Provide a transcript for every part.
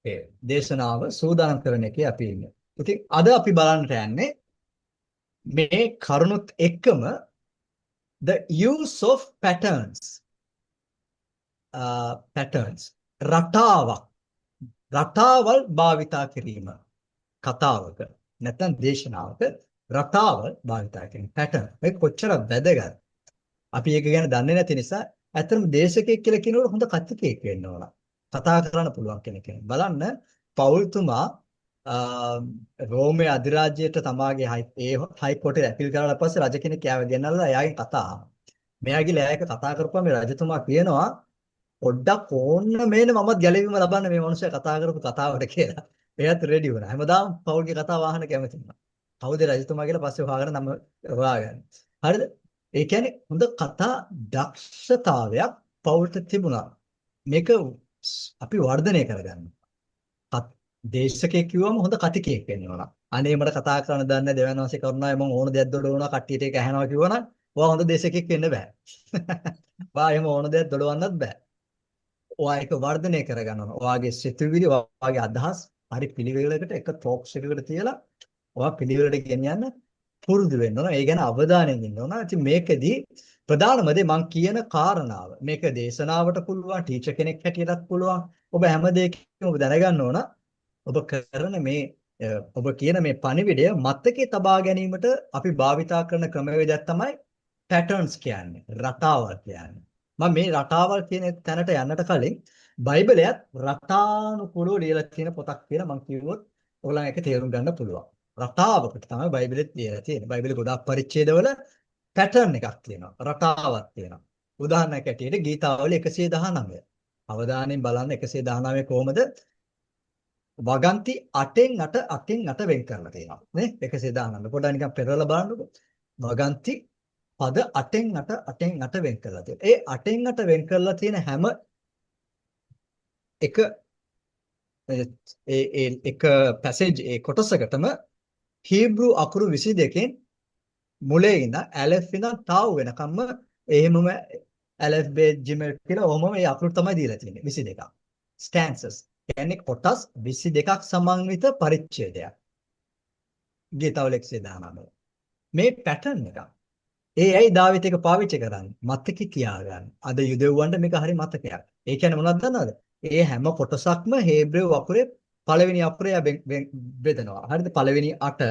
ඒ දේශනාව සූදානම් කරන එකේ අපි ඉන්නේ. ඉතින් අද අපි බලන්නට යන්නේ මේ කරුණුත් එක්කම the use of patterns රටාවක් රටාවල් භාවිතා කිරීම කතාවක නැත්නම් දේශනාවක රටාවල් භාවිතා කිරීම pattern මේක කොච්චර වැදගත් අපි ඒක ගැන දන්නේ නැති නිසා ඇත්තටම දේශකයෙක් කියලා කියනකොට හොඳ කතිකයෙක් වෙන්න ඕන කතා කරන්න පුළුවන් කෙනෙක් බලන්න පවුල්තුමා රෝමයේ අධිරාජ්‍යයට තමාගේ හයි කෝටේ ඇපිල් කරලා පස්සේ රජ කෙනෙක් යාව ගෙනල්ලා එයාගෙන් කතා අහනවා. මෙයා ගිහලා එයාක කතා කරපුවා මේ රජතුමා කියනවා පොඩ්ඩක් ඕන්න මේන මමත් ගැලවීම ලබන්න මේ මිනිස්සයා කතා කරපු කතාවට කියලා. එයාත් රෙඩි වුණා. හැමදාම පවුල්ගේ කතාව අහන්න කැමති වුණා. කවුද රජතුමා කියලා පස්සේ හොයාගෙන නම හොයාගන්න. හරිද? ඒ කියන්නේ හොඳ කතා දක්ෂතාවයක් පවුලට තිබුණා. මේක අපි වර්ධනය කරගන්න. දේශකයෙක් කිව්වම හොඳ කතිකයෙක් වෙන්න ඕන. අනේ මට කතා කරන්න දන්නේ නැහැ දෙවියන් වහන්සේ කරුණාවෙන් මම ඕන දෙයක් දොඩවනවා කට්ටියට ඒක ඇහෙනවා කිව්වනම් ඔයා හොඳ දේශකයෙක් වෙන්න බෑ. ඔයා එහෙම ඕන දෙයක් දොඩවන්නත් බෑ. ඔයා ඒක වර්ධනය කරගන්න ඕන. ඔයාගේ සිතුවිලි ඔයාගේ අදහස් හරි පිළිවෙලකට එක ටොක්ස් එකකට තියලා ඔයා පිළිවෙලට ගෙනියන්න පුරුදු වෙන්න ඕන. ඒ ගැන අවධානයෙන් ඉන්න ඕන. ඉතින් මේකෙදි ප්‍රධානම දේ මම කියන කාරණාව. මේක දේශනාවට පුළුවන්, ටීචර් කෙනෙක් හැටියටත් පුළුවන්. ඔබ හැම දෙයකම ඔබ දැනගන්න ඕන. ඔබ කරන මේ ඔබ කියන මේ පණිවිඩය මතකේ තබා ගැනීමට අපි භාවිතා කරන ක්‍රමවේදයක් තමයි patterns කියන්නේ රටාවල් කියන්නේ. මම මේ රටාවල් කියන තැනට යන්නට කලින් බයිබලයත් රටානුකූලව ලියලා තියෙන පොතක් කියලා මම කිව්වොත් ඔයගොල්ලන් ඒක තේරුම් ගන්න පුළුවන්. රටාවකට තමයි බයිබලෙත් ලියලා තියෙන්නේ. බයිබලේ ගොඩාක් පරිච්ඡේදවල pattern එකක් තියෙනවා. රටාවක් තියෙනවා. උදාහරණයක් ඇටියට ගීතාවලි 119. අවධානයෙන් බලන්න 119 කොහොමද වගන්ති 8න් 8 වෙන් කරලා තියෙනවා නේ 119 පොඩ්ඩක් නිකන් පෙරලා බලන්නකො වගන්ති පද 8න් 8 වෙන් කරලා තියෙනවා ඒ 8න් 8 වෙන් කරලා තියෙන හැම එක එක පැසේජ් ඒ කොටසකටම හීබ්‍රු අකුරු 22කින් මුලේ ඉඳන් ඇලෙෆ් ඉඳන් තාව් වෙනකම්ම එහෙමම ඇලෙෆ් බේ ජිමෙල් කියලා ඔහොමම මේ අකුරු තමයි දීලා තියෙන්නේ 22ක් stanzas කියන්නේ කොටස් 22ක් සමන්විත පරිච්ඡේදයක්. ගීතාවල 119. මේ පැටර්න් එක. ඇයි දාවිත් එක පාවිච්චි කරන්නේ? මතකෙ තියාගන්න. අද යුදෙව්වන්ට මේක හරි මතකයක්. ඒ කියන්නේ මොනවද දන්නවද? ඒ හැම කොටසක්ම හේබ්‍රේව අකුරේ පළවෙනි අකුරය බෙදනවා. හරිද? පළවෙනි 8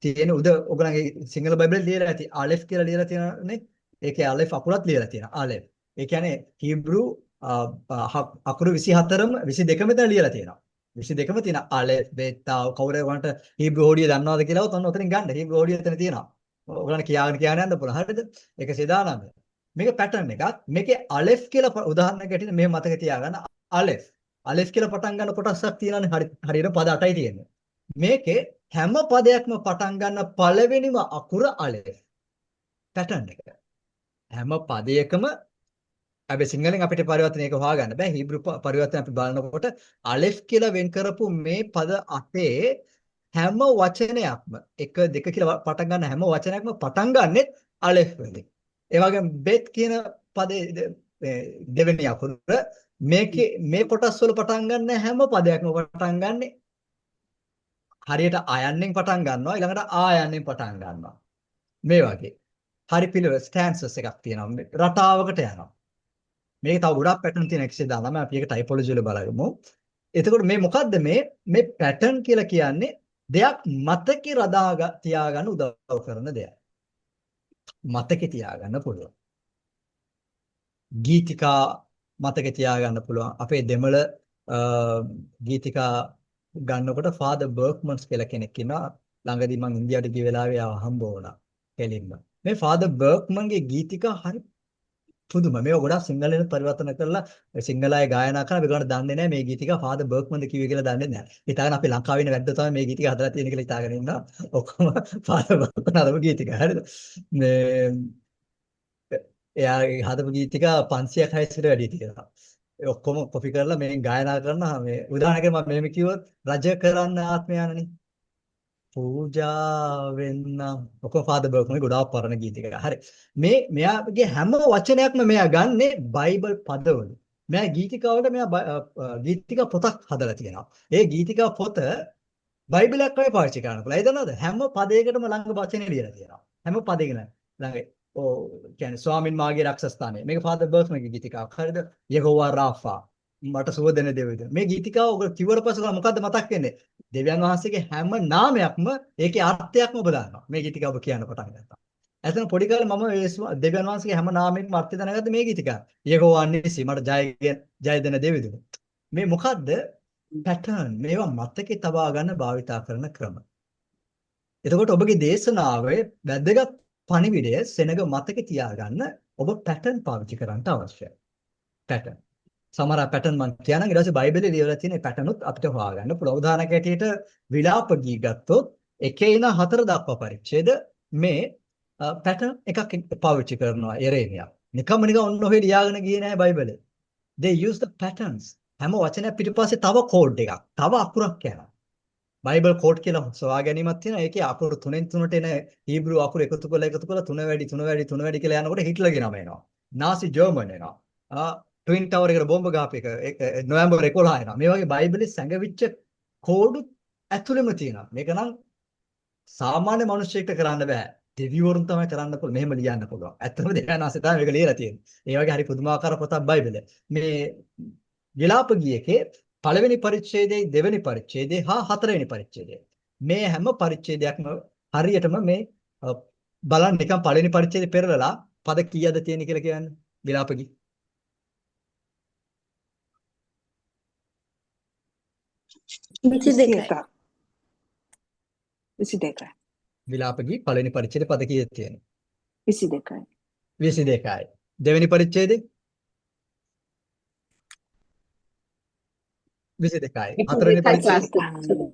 තියෙන ඔයගලගේ සිංහල බයිබලෙත් ලියලා ඇති. අලෙෆ් කියලා ලියලා තියෙනනේ. ඒකේ අලෙෆ් අකුරත් ලියලා තියෙනවා. අලෙෆ්. ඒ කියන්නේ හීබ්‍රු අකුරු 24ම 22ම මෙතන ලියලා තියෙනවා. 22ම තියෙන අලෙෆ් බේතාව කවුරු වන්ට හීබ්‍රු හෝඩිය දන්නවද කියලා ඔතන ඔතනින් ගන්න. හීබ්‍රු හෝඩිය එතන තියෙනවා. ඔයගොල්ලන් කියාගෙන යන්න පුළුවන්. හරිද? ඒක 119. මේක පැටර්න් එකක්. මේකේ අලෙෆ් කියලා උදාහරණයක් ඇටියට මේ මතක තියාගන්න. අලෙෆ්. අලෙෆ් කියලා පටන් ගන්න කොටසක් තියෙනවානේ. හරියට පද 8යි තියෙන්නේ. මේකේ හැම පදයක්ම පටන් ගන්න පළවෙනිම අකුර අලෙෆ්. පැටර්න් එක. හැම පදයකම අපි සිංහලෙන් අපිට පරිවර්තනයක හොයාගන්න බෑ. හීබ්‍රු පරිවර්තන අපි බලනකොට අලෙෆ් කියලා වෙන් කරපු මේ පද 8 හැම වචනයක්ම 1 2 කියලා පටන් ගන්න හැම වචනයක්ම පටන් ගන්නෙත් අලෙෆ් වලින්. ඒ වගේම බෙත් කියන පදේ දෙවෙනි අකුර මේකේ මේ කොටස් වල පටන් ගන්න හැම පදයක්ම පටන් ගන්නෙ හරියට ආයන්නෙන් පටන් ගන්නවා ඊළඟට ආයන්නෙන් පටන් ගන්නවා. මේ වගේ. හරි පිළිවෙල ස්ටැන්සස් එකක් තියෙනවා. රටාවකට යනවා. මේක තව ගොඩක් පැටර්න් තියෙන 119 අපි ඒක ටයිපොලොජි වල බලමු. එතකොට මේ මොකද්ද මේ පැටර්න් කියලා කියන්නේ දෙයක් මතකේ රඳා තියාගන්න උදව් කරන දෙයක්. මතකේ තියාගන්න පුළුවන්. ගීතිකා මතකේ තියාගන්න පුළුවන්. අපේ දෙමළ ගීතිකා ගන්නකොට ෆාදර් බර්ක්මන්ස් කියලා කෙනෙක් ඉන්නවා. ළඟදී මම ඉන්දියාවට ගිය වෙලාවේ ආව හම්බ වුණා. කෙලින්ම. මේ ෆාදර් බර්ක්මන්ගේ ගීතිකා හරි පුදුම මේව ගොඩක් සිංහලෙන් පරිවර්තන කරලා සිංහල අය ගායනා කරන මේකට දන්නේ නැහැ මේ ගීතිකා ෆාදර් බර්ක්මන්ද කිව්වේ කියලා දන්නේ නැහැ. හිතාගෙන අපි ලංකාවේ ඉන්න වැද්ද තමයි මේ ගීතිකා හදලා තියෙන කියලා හිතාගෙන ඉන්නවා. ඔක්කොම ෆාදර් බර්ක්මන් හදපු ගීතිකා. හරිද? මේ එයාගේ හදපු ගීතිකා 500ක් 600ට වැඩි තියෙනවා. ඒ ඔක්කොම කොපි කරලා මේ ගායනා කරනවා මේ උදාහරණයක් මම මෙහෙම කිව්වොත් රජ කරන්න ආත්මය යනනේ. පූජා වෙන්න ඔක ෆාදර් බර්ක්මන්ගේ ගොඩාක් පරණ ගීතිකයක්. හරි. මෙයාගේ හැම වචනයක්ම මෙයා ගන්නෙ බයිබල් පදවල. මෙයා ගීතිකාවට ගීතිකා පොතක් හදලා තියෙනවා. ඒ ගීතිකා පොත බයිබලයක් වගේ පාවිච්චි කරන්න පුළුවන්. ඒ දන්නවද? හැම පදයකටම ළඟ වචනේ ලියලා තියෙනවා. හැම පදයකම ළඟ කියන්නේ ස්වාමින් මාගේ රක්ෂස්ථානය. මේක ෆාදර් බර්ක්මන්ගේ ගීතිකාවක්. හරිද? යෙහෝවා රාෆා. මට සුව දෙන දෙවියද. මේ ගීතිකාව ඔක කිව්වට පස්සේ මොකද්ද මතක් වෙන්නේ? දෙවියන් වහන්සේගේ හැම නාමයක්ම ඒකේ අර්ථයක්ම ඔබ දන්නවා. මේ ගීතිකාව ඔබ කියන්න පටන් ගත්තා. එතන පොඩි කාලේ මම දෙවියන් වහන්සේගේ හැම නාමයකම අර්ථය දැනගත්තේ මේ ගීතිකාව. යෙහෝවා නිසි මට ජය දෙන දෙවියද. මේ මොකද්ද? පැටර්න් මේවා මතකේ තබා ගන්න භාවිතා කරන ක්‍රම. එතකොට ඔබගේ දේශනාවේ වැදගත් පණිවිඩය සෙනග මතකේ තියාගන්න ඔබ පැටර්න් පාවිච්චි කරන්න අවශ්‍යයි. පැටර්න්. සමහර පැටර්න් මම කියනවා ඊට පස්සේ බයිබලයේ ලියලා තියෙන පැටර්නුත් අපිට හොයාගන්න පුළුවන්. උදාහරණයක් ඇටියට විලාප ගී ගත්තොත් 1:4 දක්වා පරිච්ඡේද මේ පැටර්න් එකක් පාවිච්චි කරනවා එරේමියා. නිකම් ඔන්න ඔහෙ ලියාගෙන ගියේ නෑ බයිබලේ. They use the patterns. හැම වචනයක් පිටිපස්සේ තව කෝඩ් එකක්, තව අකුරක් යනවා. බයිබල් කෝඩ් කියලා සොයා ගැනීමක් තියෙනවා. ඒකේ අකුරු 3න් 3ට එන හීබ්‍රු අකුරු එකතු කරලා 3 වැඩි කියලා යනකොට හිට්ලර්ගේ නම එනවා. නාසි ජර්මන් එනවා. ට්වින් ටවර් එකට බෝම්බ ගහපු එක නොවැම්බර් 11 එනවා. මේ වගේ බයිබලේ සැඟවිච්ච කෝඩ් ඇතුළෙම තියෙනවා. මේක නම් සාමාන්‍ය මිනිස්සෙක්ට කරන්න බෑ. දෙවිවරුන් තමයි කරන්න පුළුවන්. මෙහෙම ලියන්න පුළුවන්. ඇත්තම දෙවියන්වහන්සේ තමයි මේක ලියලා තියෙන්නේ. ඒ වගේ හරි පුදුමාකාර පොතක් බයිබලය. මේ විලාප ගීයකේ පළවෙනි පරිච්ඡේදයේ දෙවෙනි පරිච්ඡේදයේ හා හතරවෙනි පරිච්ඡේදයේ මේ හැම පරිච්ඡේදයක්ම හරියටම මේ බලන්න නිකන් පළවෙනි පරිච්ඡේදේ පෙරලලා පද කීයද තියෙන්නේ කියලා කියන්නේ විලාප ගී 22යි. 22යි. විලාප ගී පළවෙනි පරිච්ඡේදේ පද කීයද තියෙන්නේ 22යි. 22යි. දෙවෙනි පරිච්ඡේදේ 22යි. හතරවෙනි පරිච්ඡේදේ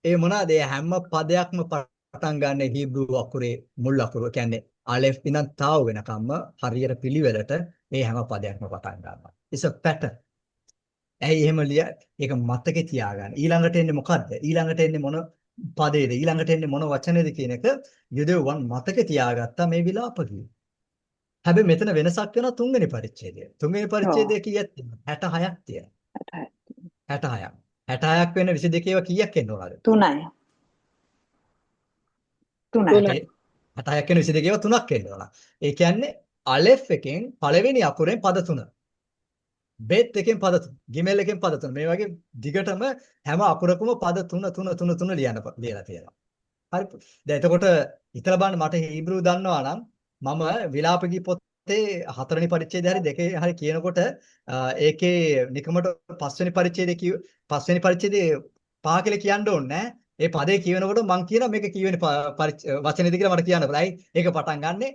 ඒ මොනවාද? ඒ හැම පදයක්ම පටන් ගන්න හීබ්‍රු අකුරේ මුල් අකුර කියන්නේ අලෙෆ් ඉඳන් තාව් වෙනකම්ම හරියට පිළිවෙලට මේ හැම පදයක්ම පටන් ගන්නවා. It's a pattern. ඇයි එහෙම ඒක මතකේ තියාගන්න. ඊළඟට එන්නේ මොකද්ද? ඊළඟට එන්නේ මොන පදේද? ඊළඟට එන්නේ මොන වචනේද කියන එක යුදෙව්වන් මතකේ තියාගත්තා මේ විලාප ගී. හැබැයි මෙතන වෙනසක් වෙනවා තුන්වෙනි පරිච්ඡේදය. තුන්වෙනි පරිච්ඡේදය කීයක් තියෙනවද? 66ක් තියෙනවා. 66ක්. 66ක් වෙන 22 ඒවා කීයක් එන්න ඕනද? 3යි. 3යි. 66ක් වෙන 22 ඒවා 3ක් එන්න ඕන. ඒ කියන්නේ අලෙෆ් එකෙන් පළවෙනි අකුරෙන් පද 3. බෙත් එකෙන් පද 3. ගිමෙල් එකෙන් පද 3. මේ වගේ දිගටම හැම අකුරකම පද 3 3 3 3 ලියලා තියෙනවා. හරි. දැන් එතකොට හිතලා බලන්න මට හීබ්‍රු දන්නවා නම් මම විලාප ගී පොතේ හතරවෙනි පරිච්ඡේදය හරි දෙකේ හරි කියනකොට ඒකේ නිකමට පස්වෙනි පරිච්ඡේදයේ පහ කියලා කියන්න ඕනේ නෑ. ඒ පදේ කියනකොට මම කියනවා මේක කීවෙනි වචනේද කියලා මට කියන්න බෑ. ඒක පටන් ගන්නෙ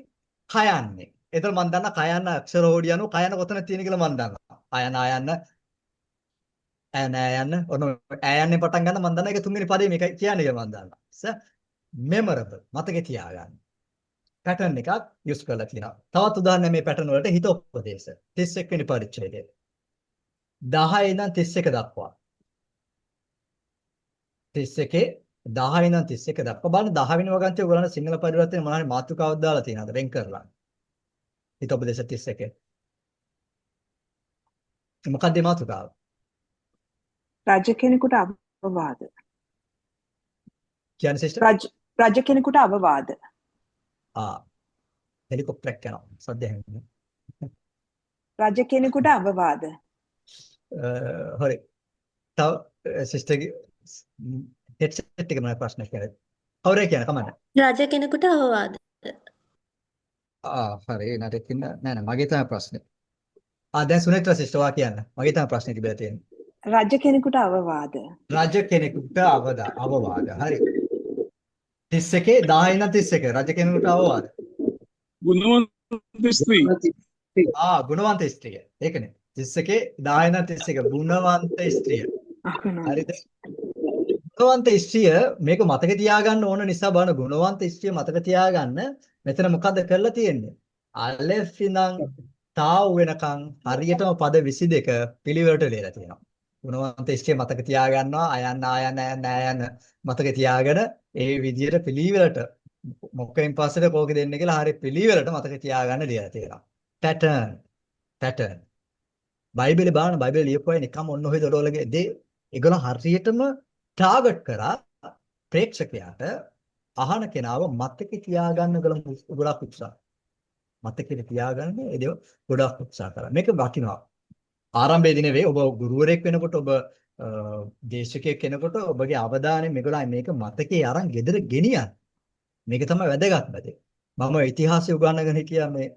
කයන්නේ. එතකොට මම දන්නා කයන්න අක්ෂර හෝඩිය අනුව කයන කොතන තියෙන කියලා මම දන්නවා. අයන ආයන්න ඈයන්න ඔන්න ඈයන්නේ පටන් ගන්න මම දන්නා ඒක තුන්වෙනි පදේ මේක කියන්නේ කියලා මම දන්නවා. memorable මතකේ තියාගන්න. පැටර්න් එකක් යූස් කරලා තියෙනවා. තවත් උදාහරණයක් මේ පැටර්න් වලට හිත උපදේශ 31 වෙනි පරිච්ඡේදය 10 ඉඳන් 31 දක්වා 31 10 ඉඳන් 31 දක්වා බලන්න 10 වෙනි වගන්තිය ඔයගොල්ලන් සිංහල පරිවර්තනයේ මොනවාරි මාතෘකාවක් දාලා තියෙනවද වෙන් කරලා හිත උපදේශ 31 මොකක්ද මේ මාතෘකාව? රජ කෙනෙකුට අවවාද. කියන්නේ සිස්ටර් රජ කෙනෙකුට අවවාද. හෙලිකොප්ටරයක් යනවා සද්ද ඇහෙන්නේ. රජ කෙනෙකුට අවවාද. හරි. තව සිස්ටර්ගේ හෙඩ්සෙට් එක මොන ප්‍රශ්නයක් කරේ? කවුරු කියන කමන්න? රජ කෙනෙකුට අවවාද. හරි නට ඉන්න නෑ මගේ තමයි ප්‍රශ්නේ. දැන් සුනේත්‍ර සිස්ටර් වා කියන්න. මගේ තමයි ප්‍රශ්නේ තිබිලා තියෙන්නේ. රජ කෙනෙකුට අවවාද. රජ කෙනෙකුට අවවාද. හරි. 31 10 ඉඳන් 31 රජ කෙනෙකුට අවවාද. ගුණවන්ත ස්ත්‍රී. ගුණවන්ත ස්ත්‍රිය. ඒකනේ. 31 10 ඉඳන් 31 ගුණවන්ත ස්ත්‍රිය. හරිද? ගුණවන්ත ස්ත්‍රිය මේක මතක තියාගන්න ඕන නිසා බලන්න ගුණවන්ත ස්ත්‍රිය මතක තියාගන්න මෙතන මොකද කරලා තියෙන්නේ? අලෙෆ් ඉඳන් තාව් වෙනකන් හරියටම පද 22 පිළිවෙලට ලියලා තියෙනවා. ගුණවන්ත ස්ත්‍රිය මතක තියාගන්නවා ආයන්න මතක තියාගෙන ඒ විදිහට පිළිවෙලට මොකෙන් පස්සේද කෝක දෙන්නේ කියලා හරිය පිළිවෙලට මතක තියාගන්න ලියලා තියෙනවා. පැටර්න් බයිබලේ බලන්න බයිබලේ ලියපු අය නිකම් ඔන්න ඔය දොරවලගේ දේ ඒගොල්ලෝ හරියටම ටාගට් කරා ප්‍රේක්ෂකයාට අහන කෙනාව මතකේ තියාගන්න ගොඩක් උත්සාහ. මතකේ තියාගන්න ඒ දේ ගොඩක් උත්සාහ කරා. මේක වටිනවා. ආරම්භයේදී නෙවෙයි ඔබ ගුරුවරයෙක් වෙනකොට ඔබ දේශකයෙක් කෙනෙකුට ඔබගේ අවධානය මේගොල්ලෝ මේක මතකේ අරන් ගෙදර ගෙනියන්න. මේක තමයි වැදගත්ම දේ. මම ඉතිහාසය උගන්වගෙන හිටියා මේ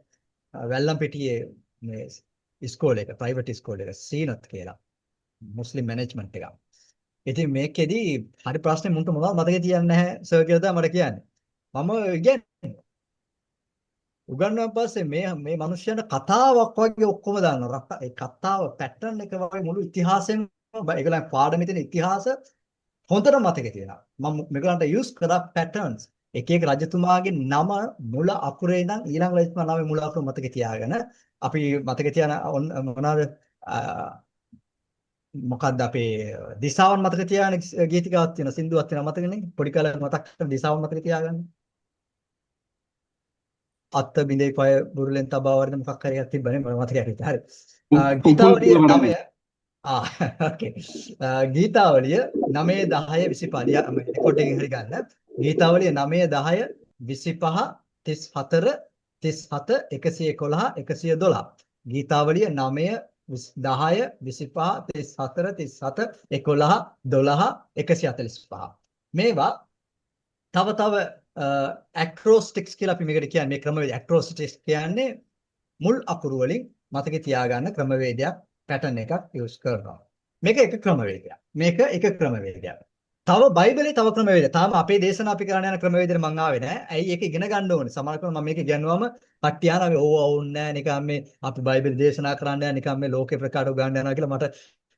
වැල්ලම්පිටියේ මේ ඉස්කෝලේ එක ප්‍රයිවට් ඉස්කෝලේ එක සීනත් කියලා. මුස්ලිම් මැනේජ්මන්ට් එකක්. ඉතින් මේකෙදි හරි ප්‍රශ්නේ මුන්ට මොනවද මතකේ තියන්නේ නැහැ සර් කියලා තමයි මට කියන්නේ. මම කියන්නේ උගන්වුවාන් පස්සේ මේ මිනිස්සුන්ට කතාවක් වගේ ඔක්කොම දානවා. ඒ කතාව පැටර්න් එක වගේ මුළු ඉතිහාසෙම ඒගොල්ලන් පාඩමේ තියෙන ඉතිහාස හොඳට මතකේ තියෙනවා. මම මේගොල්ලන්ට යූස් කරා පැටර්න්ස්. එක එක රජතුමාගේ නම මුල අකුරේ ඉඳන් ඊළඟ රජතුමා නමේ මුල අකුර මතකේ තියාගෙන අපි මතකේ තියන මොනවාද මොකක්ද අපේ දිසාවන් මතක තියාගෙන ගීතිකාවක් තියෙන සින්දුවක් තියෙනවා මතකනේ පොඩි කාලේ මතක් කරන දිසාවන් මතක තියාගන්න අත්ත බිඳේ පය බුරුලෙන් තබා වරද මොකක් හරි එකක් තිබ්බනේ මම මතකයි හිටියේ හරි ගීතාවලිය 9 ඕකේ ගීතාවලිය 9 10 25 රෙකෝඩ් එකෙන් හරි ගන්න ගීතාවලිය 9 10 25 34 37 111 112 ගීතාවලිය 9 10 25 34 37 11 12 145 මේවා තව ඇක්‍රෝස්ටික්ස් කියලා අපි මේකට කියන්නේ මේ ක්‍රමවේද ඇක්‍රෝස්ටික්ස් කියන්නේ මුල් අකුරු වලින් මතකේ තියාගන්න ක්‍රමවේදයක් පැටර්න් එකක් යූස් කරනවා මේක එක ක්‍රමවේදයක් මේක එක ක්‍රමවේදයක් තව බයිබලේ තව ක්‍රමවේද තාම අපේ දේශනා අපි කරන්න යන ක්‍රමවේදෙට මම ආවේ නැහැ ඇයි ඒක ඉගෙන ගන්න ඕනේ සමහර කෙනා මම මේක ඉගෙනුවම කට්ටියන ඕව වුන්නේ නැහැ නිකන් මේ අපි බයිබල් දේශනා කරන්න යන නිකන් මේ ලෝකේ ප්‍රකාශ ගන්න යනවා කියලා මට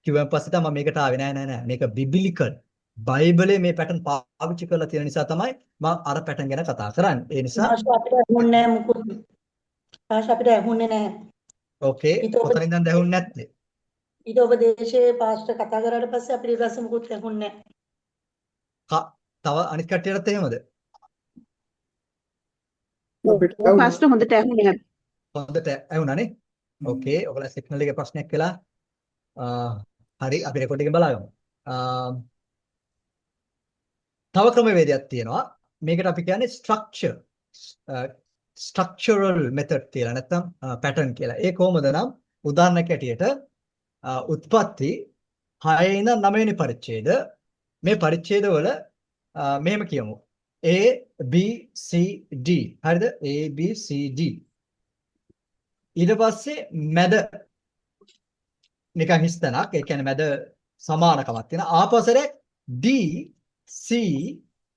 කිව්වන් පස්සේ තමයි මම මේකට ආවේ නෑ මේක බිබ්ලිකල් බයිබලේ මේ පැටර්න් පාවිච්චි කරලා තියෙන නිසා තමයි මම අර පැටර්න් ගැන කතා කරන්නේ ඒ නිසා අපිට ඇහුන්නේ නැහැ මුකුත් අපිට ඇහුන්නේ නැහැ ඕකේ කොතනින්ද ඇහුන්නේ නැත්තේ ඊට ඔබ දේශයේ පාස්ටර් කතා කරාට පස්සේ අපිට ඊට පස්සේ මුකුත් ඇහුන්නේ නැහැ තව අනිත් කට්ටියටත් එහෙමද පාස්ටර් හොඳට ඇහුනේ හොඳට ඇහුණානේ ඕකේ ඔයාලා සිග්නල් එකේ ප්‍රශ්නයක් වෙලා හරි අපි රෙකෝඩ් එකෙන් බලාගමු තව ක්‍රමවේදයක් තියෙනවා මේකට අපි කියන්නේ ස්ට්‍රක්චරල් මෙතඩ් කියලා නැත්නම් පැටර්න් කියලා. ඒ කොහොමද නම් උදාහරණයක් ඇටියට උත්පත්ති 6 ඉඳන් 9 වෙනි පරිච්ඡේද මේ පරිච්ඡේදවල මෙහෙම කියමු A B C D හරිද A B C D ඊට පස්සේ මැද නිකන් හිස්තනක් ඒ කියන්නේ මැද සමානකමක් තියෙන ආපස්සට D C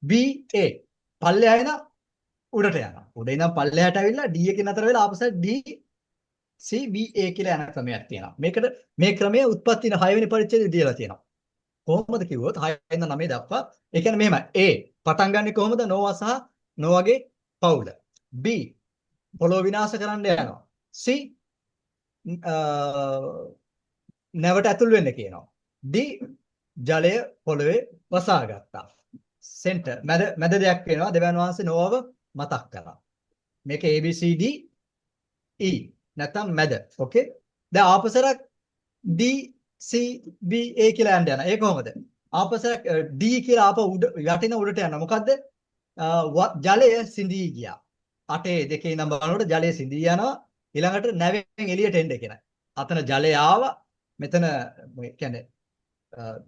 B A පල්ලෙහා ඉඳන් උඩට යනවා. උඩ ඉඳන් පල්ලෙහාට ඇවිල්ලා D එකෙන් අතර වෙලා ආපස්සට D C B A කියලා යන ක්‍රමයක් තියෙනවා. මේකට මේ ක්‍රමය උත්පත්ති 6 වෙනි පරිච්ඡේදයේ දීලා තියෙනවා. කොහොමද කිව්වොත් 6 ඉඳන් 9 දක්වා ඒ කියන්නේ මෙහෙමයි. A පටන් ගන්නෙ කොහොමද? නෝවා සහ නෝවාගේ පවුල. B පොළොව විනාශ කරන්න යනවා. C නැවට ඇතුල් වෙන්න කියනවා. D ජලය පොළවේ වසා ගත්තා. සෙන්ටර් මැද දෙයක් වෙනවා දෙවියන් වහන්සේ නෝවාව මතක් කරා. මේක A B C D E නැත්නම් මැද. ඕකේ. දැන් ආපස්සට D C B A කියලා යන්න යනවා. ඒ කොහොමද? ආපස්සට D කියලා ආපහු යටින උඩට යනවා. මොකද්ද? ජලය සිඳී ගියා. 8 2 ඉඳන් බලනකොට ජලය සිඳී යනවා. ඊළඟට නැවෙන් එළියට එන්න කියනවා. අතන ජලය ආවා. මෙතන කියන්නේ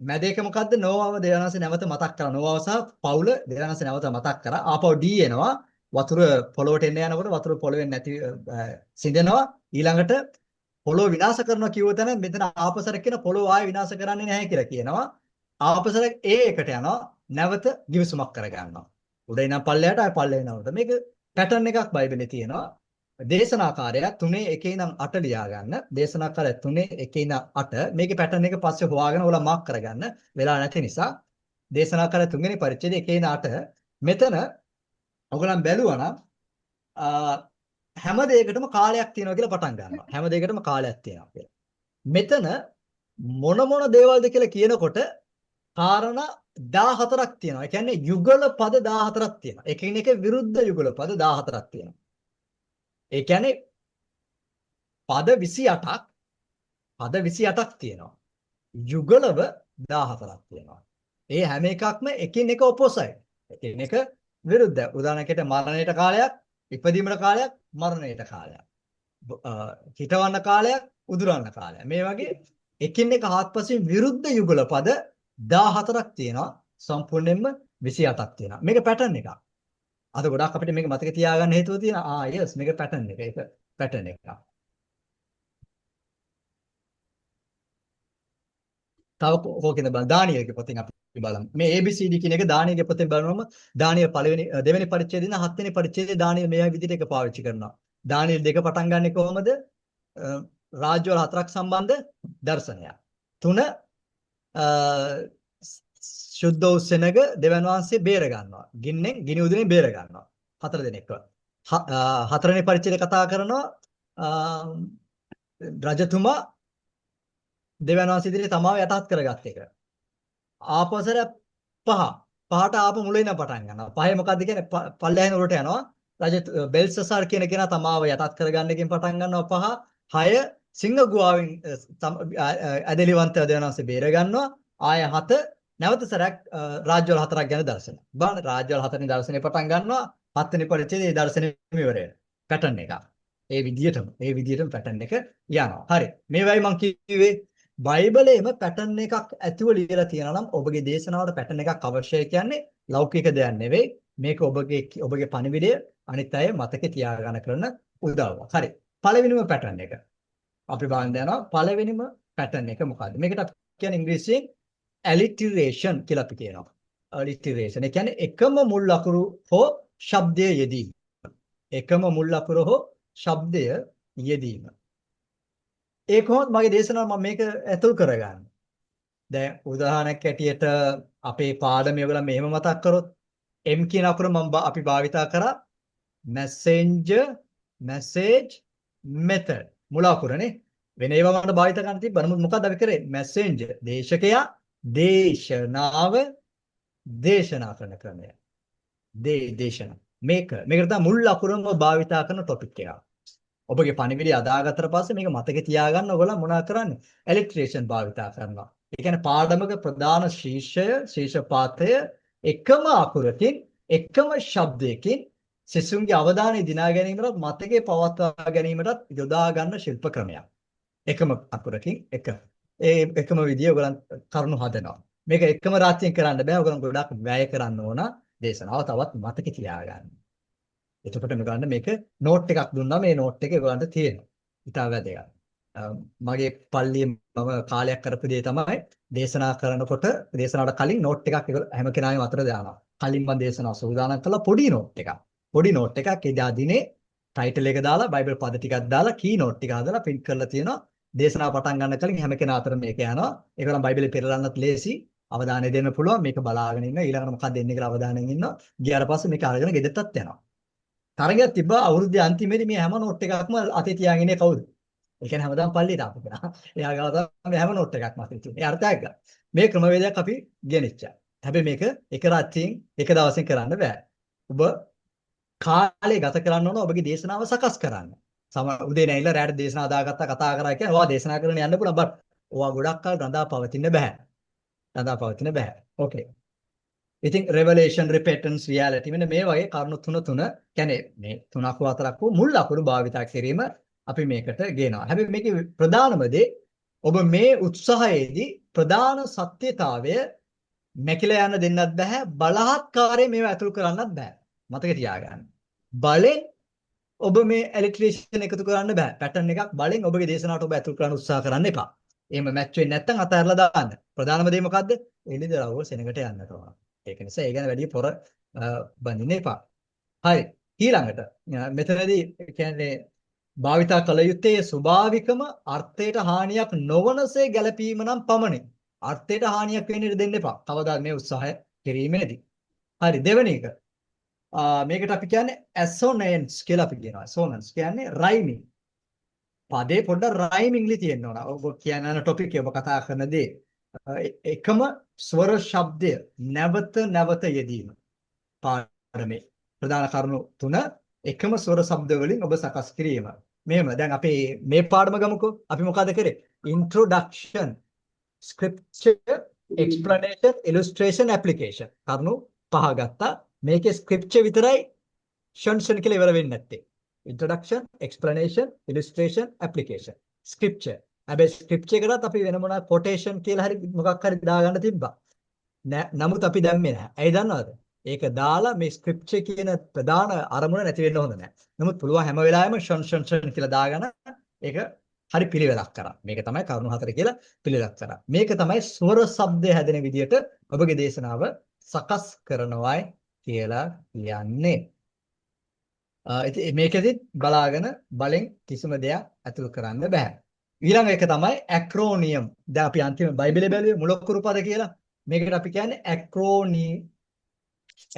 මැදේක මොකද්ද නෝවාව දෙවනන්සේ නැවත මතක් කරා නෝවාව සහ පවුල දෙවනන්සේ නැවත මතක් කරා ආපහු D එනවා වතුර පොළොවට එන්න යනකොට වතුර පොළොවෙන් නැති සිඳෙනවා ඊළඟට පොළොව විනාශ කරනවා කිව්ව තැන මෙතන ආපසර කියන පොළොව ආයෙ විනාශ කරන්නේ නැහැ කියලා කියනවා ආපසර A එකට යනවා නැවත givisුමක් කර ගන්නවා උඩ ඉඳන් පල්ලෙහාට ආයෙ පල්ලෙහාට යනකොට මේක පැටර්න් එකක් බයිබලේ තියෙනවා දේශනාකාරය 3 1 ඉඳන් 8 ලියා ගන්න දේශනාකාරය 3 1 ඉඳන් 8 මේකේ පැටර්න් එක පස්සේ හොයාගෙන ඔයාලා මාක් කරගන්න වෙලා නැති නිසා දේශනාකාරය 3 වෙනි පරිච්ඡේදයේ 1 ඉඳන් 8 මෙතන ඔයගොල්ලන් බැලුවා නම් හැම දෙයකටම කාලයක් තියෙනවා කියලා පටන් ගන්නවා හැම දෙයකටම කාලයක් තියෙනවා කියලා මෙතන මොන දේවල්ද කියලා කියනකොට කාරණා 14ක් තියෙනවා ඒ කියන්නේ යුගල පද 14ක් තියෙනවා එකින් එක විරුද්ධ යුගල පද 14ක් තියෙනවා ඒ කියන්නේ පද 28ක් පද 28ක් තියෙනවා. යුගලව 14ක් තියෙනවා. ඒ හැම එකක්ම එකින් එක ඔපොසයිට්. එකින් එක විරුද්ධයි. උදාහරණයකට මරණයට කාලයක්, ඉපදීමට කාලයක්, මරණයට කාලයක්. හිටවන්න කාලයක්, උදුරන්න කාලයක්. මේ වගේ එකින් එක හාත්පසින් විරුද්ධ යුගල පද 14ක් තියෙනවා. සම්පූර්ණයෙන්ම 28ක් තියෙනවා. මේක පැටර්න් එකක්. අද ගොඩක් අපිට මේක මතක තියාගන්න හේතුව තියෙනවා. yes මේක පැටර්න් එක. ඒක පැටර්න් එකක්. තව කෝකෙන්ද බලන්න දානියේගේ පොතෙන් අපි බලමු. මේ ABCD කියන එක දානියේගේ පොතෙන් බලනවම දානිය පළවෙනි දෙවෙනි පරිච්ඡේදය ඉඳන් හත්වෙනි පරිච්ඡේදයේ දානිය මේ විදිහට එක පාවිච්චි කරනවා. දානිය දෙක පටන් ගන්නෙ කොහොමද? රාජ්‍යවල හතරක් සම්බන්ධ දර්ශනයක්. 3 ශුද්ධ වූ සෙනග දෙවන් වහන්සේ බේර ගන්නවා. ගිනි උදුනේ බේර ගන්නවා. 4 දෙනෙක්ව. හතරවෙනි පරිච්ඡේදය කතා කරනවා රජතුමා දෙවන් වහන්සේ ඉදිරියේ තමාව යටහත් කරගත් එක. ආපසර 5. 5ට ආපු මුලින්ම පටන් ගන්නවා. 5 මොකද්ද කියන්නේ? පල්ලෙහාන උඩට යනවා. රජ බෙල්සසාර් කියන කෙනා තමාව යටත් කරගන්න එකෙන් පටන් ගන්නවා 5. 6 සිංහ ගුවාවෙන් ඇදලිවන්තව දෙවන් වහන්සේ බේර ගන්නවා. ආය 7 නැවත සැරයක් රාජ්‍යවල හතරක් ගැන දර්ශනය. බලන්න රාජ්‍යවල හතරෙනි දර්ශනේ පටන් ගන්නවා. 7 වෙනි පරිච්ඡේදයේ ඒ දර්ශනේ ඉවර වෙනවා. පැටර්න් එක. ඒ විදිහටම පැටර්න් එක යනවා. හරි. මේවයි මම කිව්වේ බයිබලයේම පැටර්න් එකක් ඇතුව ලියලා තියෙනවා නම් ඔබගේ දේශනාවට පැටර්න් එකක් අවශ්‍යයි කියන්නේ ලෞකික දෙයක් නෙවෙයි. මේක ඔබගේ පණිවිඩය අනිත් අය මතකේ තියාගන්න කරන උදව්වක්. හරි. පළවෙනිම පැටර්න් එක. අපි බලන්න යනවා පළවෙනිම පැටර්න් එක මොකද්ද? මේකට අපි කියන්නේ ඉංග්‍රීසියෙන් alliteration කියලා අපි කියනවා. alliteration. ඒ කියන්නේ එකම මුල් අකුරු හෝ ශබ්දය යෙදීම. එකම මුල් අකුර හෝ ශබ්දය යෙදීම. ඒ කොහොමද මගේ දේශනාව මම මේක ඇතුල් කරගන්නේ? දැන් උදාහරණයක් ඇටියට අපේ පාඩම ඒගොල්ලෝ මෙහෙම මතක් කරොත් M කියන අකුර අපි භාවිතා කරා messenger, message, method. මුල අකුරනේ. වෙන ඒවා මට භාවිත කරන්න තිබ්බා. නමුත් මොකද්ද අපි කරේ? messenger දේශකයා, දේශනාව, දේශනා කරන ක්‍රමය. දේශනා. මේකට තමයි මුල් අකුරම භාවිතා කරන ટોපික් එක. ඔබගේ පණිවිඩය අදාගත්තට පස්සේ මේක මතකේ තියාගන්න ඔයගොල්ලෝ මොනවා කරන්නේ? alliteration භාවිතා කරනවා. ඒ කියන්නේ පාඩමක ප්‍රධාන ශීර්ෂ පාඨය එකම අකුරකින් එකම ශබ්දයකින් සිසුන්ගේ අවධානය දිනා ගැනීමට මතකයේ පවත්වා ගැනීමට යොදා ගන්න ශිල්ප ක්‍රමයක්. එකම අකුරකින් එකම විදිය ඔයගොල්ලන් කරුණු හදනවා. මේක එකම රාත්‍රියෙන් කරන්න බෑ. ඔයගොල්ලන් ගොඩක් වැය කරන්න ඕන දේශනාව තවත් මතකේ තියාගන්න. එතකොට මෙගන්න මේක නෝට් එකක් දුන්නා මේ නෝට් එක ඒගොල්ලන්ට තියෙනවා. ඉතාල වැදගත්. මගේ පල්ලියේ මම කාලයක් කරපු දේ තමයි දේශනා කරනකොට දේශනාවට කලින් නෝට් එකක් හැම කෙනාම අතර දානවා. කලින් මම දේශනාව සූදානම් කළා පොඩි නෝට් එකක්. පොඩි නෝට් එකක් එදා දිනේ ටයිටල් එක දාලා බයිබල් පද ටිකක් දාලා කී නෝට් ටික හදලා print කරලා තියෙනවා. දේශනාව පටන් ගන්න කලින් හැම කෙනා අතර මේක යනවා. ඒකනම් බයිබලේ පෙරලන්නත් ලේසි. අවධානය දෙන්න පුළුවන්. මේක බලාගෙන ඉන්න ඊළඟට මොකක්ද එන්නේ කියලා අවධානයෙන් ඉන්නවා. ගියාට පස්සේ මේක අරගෙන ගෙදරටත් යනවා. තරගයක් තිබ්බා අවුරුද්දේ අන්තිමේදී මේ හැම නෝට් එකක්ම අතේ තියාගෙන ඉන්නේ කවුද? ඒ කියන්නේ හැමදාම පල්ලියට ආපු කෙනා. එයා ගාව තමයි හැම නෝට් එකක්ම අතේ තියෙන්නේ. ඒ අර්ථයක් ගන්න. මේ ක්‍රමවේදයක් අපි ගෙනිච්චා. හැබැයි මේක එක රාත්‍රියෙන් එක දවසෙන් කරන්න බෑ. ඔබ කාලේ ගත කරන්න ඕන ඔබගේ දේශනාව සකස් කරන්න. උදේ නැගිටලා රැට දේශනාව දාගත්තා කතා කරා කියන්නේ ඔයා දේශනා කරන්න යන්න පුළුවන්. බත් ඔයා ගොඩක් කල් රඳා පවතින්න බෑ. රඳා පවතින්න බෑ. ඕකේ. ඉතින් revelation, repentance, reality මෙන්න මේ වගේ කරුණු තුන කියන්නේ මේ 3ක් 4ක් වූ මුල් අකුරු භාවිත කිරීම අපි මේකට ගේනවා. හැබැයි මේකේ ප්‍රධානම දේ ඔබ මේ උත්සාහයේදී ප්‍රධාන සත්‍යතාවය මැකිලා යන්න දෙන්නත් බෑ. බලහත්කාරයෙන් මේව ඇතුල් කරන්නත් බෑ. මතක තියාගන්න. බලෙන් ඔබ මේ alliteration එකතු කරන්න බෑ. පැටර්න් එකක් බලෙන් ඔබගේ දේශනාවට ඔබ ඇතුල් කරන්න උත්සාහ කරන්න එපා. එහෙම මැච් වෙන්නේ නැත්නම් අතහැරලා දාන්න. ප්‍රධානම දේ මොකද්ද? එළිදරවල් සෙනඟට යන්නට ඕන. ඒක නිසා ඒ ගැන වැඩි පොර බඳින්න එපා. හරි. ඊළඟට මෙතනදී කියන්නේ භාවිතා කළ යුත්තේ ස්වභාවිකම අර්ථයට හානියක් නොවනසේ ගැලපීම නම් පමණයි. අර්ථයට හානියක් වෙන්න දෙන්න එපා. කවදාත් මේ උත්සාහය කිරීමේදී. හරි දෙවෙනි එක. මේකට අපි කියන්නේ assonance කියලා අපි කියනවා. assonance කියන්නේ rhyming. පදේ පොඩ්ඩක් rhyming ලි තියෙන්න ඕන. ඔබ කියන ටොපික් එක ඔබ කතා කරන දේ එකම ස්වර ශබ්දය නැවත යෙදීම. පාඩමේ ප්‍රධාන කරුණු 3 එකම ස්වර ශබ්ද වලින් ඔබ සකස් කිරීම. මෙහෙම දැන් අපේ මේ පාඩම ගමුකෝ. අපි මොකද කරේ? introduction, scripture, explanation, illustration, application. කරුණු පහ ගත්තා. මේකේ scripture විතරයි ෂන් කියලා ඉවර වෙන්නේ නැත්තේ. introduction, explanation, illustration, application. scripture. හැබැයි scripture එකකට අපි වෙන මොනවා quotation කියලා හරි මොකක් හරි දාගන්න තිබ්බා. නමුත් අපි දැම්මේ නැහැ. ඇයි දන්නවද? ඒක දාලා මේ scripture කියන ප්‍රධාන අරමුණ නැති වෙන්න හොඳ නැහැ. නමුත් පුළුවන් හැම වෙලාවෙම ෂන් කියලා දාගෙන ඒක හරි පිළිවෙලක් කරා. මේක තමයි කරුණු හතර කියලා පිළිවෙලක් කරා. මේක තමයි ස්වර ශබ්දය හැදෙන විදියට ඔබගේ දේශනාව සකස් කරනවායි කියලා කියන්නේ. ඉතින් මේකෙදි බලාගෙන බලෙන් කිසිම දෙයක් අතුල් කරන්න බෑ. ඊළඟ එක තමයි ඇක්‍රෝනියම්. දැන් අපි අන්තිම බයිබලයේ බැලුවේ මුලකුරු පද කියලා. මේකට අපි කියන්නේ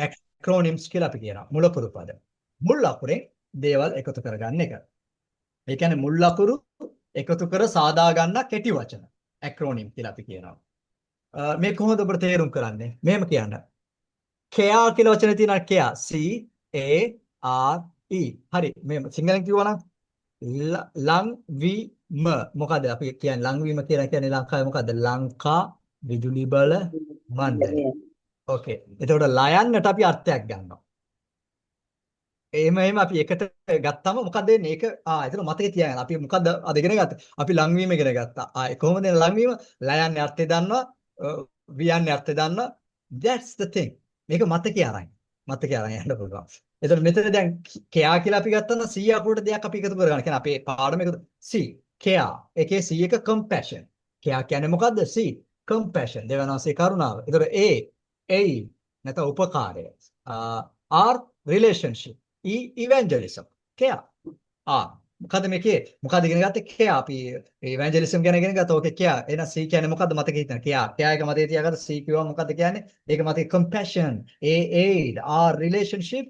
ඇක්‍රෝනිම්ස් කියලා අපි කියනවා. මුලකුරු පද. මුල් අකුරෙන් දේවල් එකතු කරගන්න එක. ඒ කියන්නේ මුල් අකුරු එකතු කර සාදා ගන්න කෙටි වචන. ඇක්‍රෝනිම් කියලා අපි කියනවා. මේ කොහොමද ඔබට තේරුම් කරන්නේ? මෙහෙම කියන්න. කෙයා කියලා වචනේ තියෙනවා care. C A R E. හරි. මේ සිංහලෙන් කිව්වනම් ලංවීම මොකද අපි කියන්නේ ලංවීම කියලා කියන්නේ ලංකාවේ මොකද? ලංකා විදුලි බල මණ්ඩලය. ඕකේ. එතකොට ලයන්නට අපි අර්ථයක් ගන්නවා. එහෙම අපි එකට ගත්තම මොකද වෙන්නේ? ඒක එතන මතකේ තියාගන්න. අපි මොකද අද ඉගෙන ගත්තා? අපි ලංවීම ඉගෙන ගත්තා. කොහොමද ලංවීම? ලයන්නේ අර්ථය දන්නවා, වියන්නේ අර්ථය දන්නවා. That's the thing. මේක මතකේ අරන්. මතකේ අරන් යන්න පුළුවන්. එතකොට මෙතන දැන් කෙයා කියලා අපි ගත්තා නම් C අකුරට දෙයක් අපි එකතු කරගන්න. කියන්නේ අපේ පාඩම එකතු C කෙයා. ඒකේ C එක compassion. කෙයා කියන්නේ මොකද්ද? C compassion. දෙවනාසේ කරුණාව. එතකොට A aid නැත්නම් උපකාරය. R relationship. E evangelism. Care. මොකද මේකේ මොකද ඉගෙන ගත්තේ? කෙයා. අපි evangelism ගැන ඉගෙන ගත්තා. ඕකේ කෙයා. එහෙනම් C කියන්නේ මොකද්ද මතකේ හිටින්න? කෙයා. කෙයා එක මතකේ තියාගත්තා. C කියවම මොකද්ද කියන්නේ? ඒක මතකේ compassion. A aid. R relationship.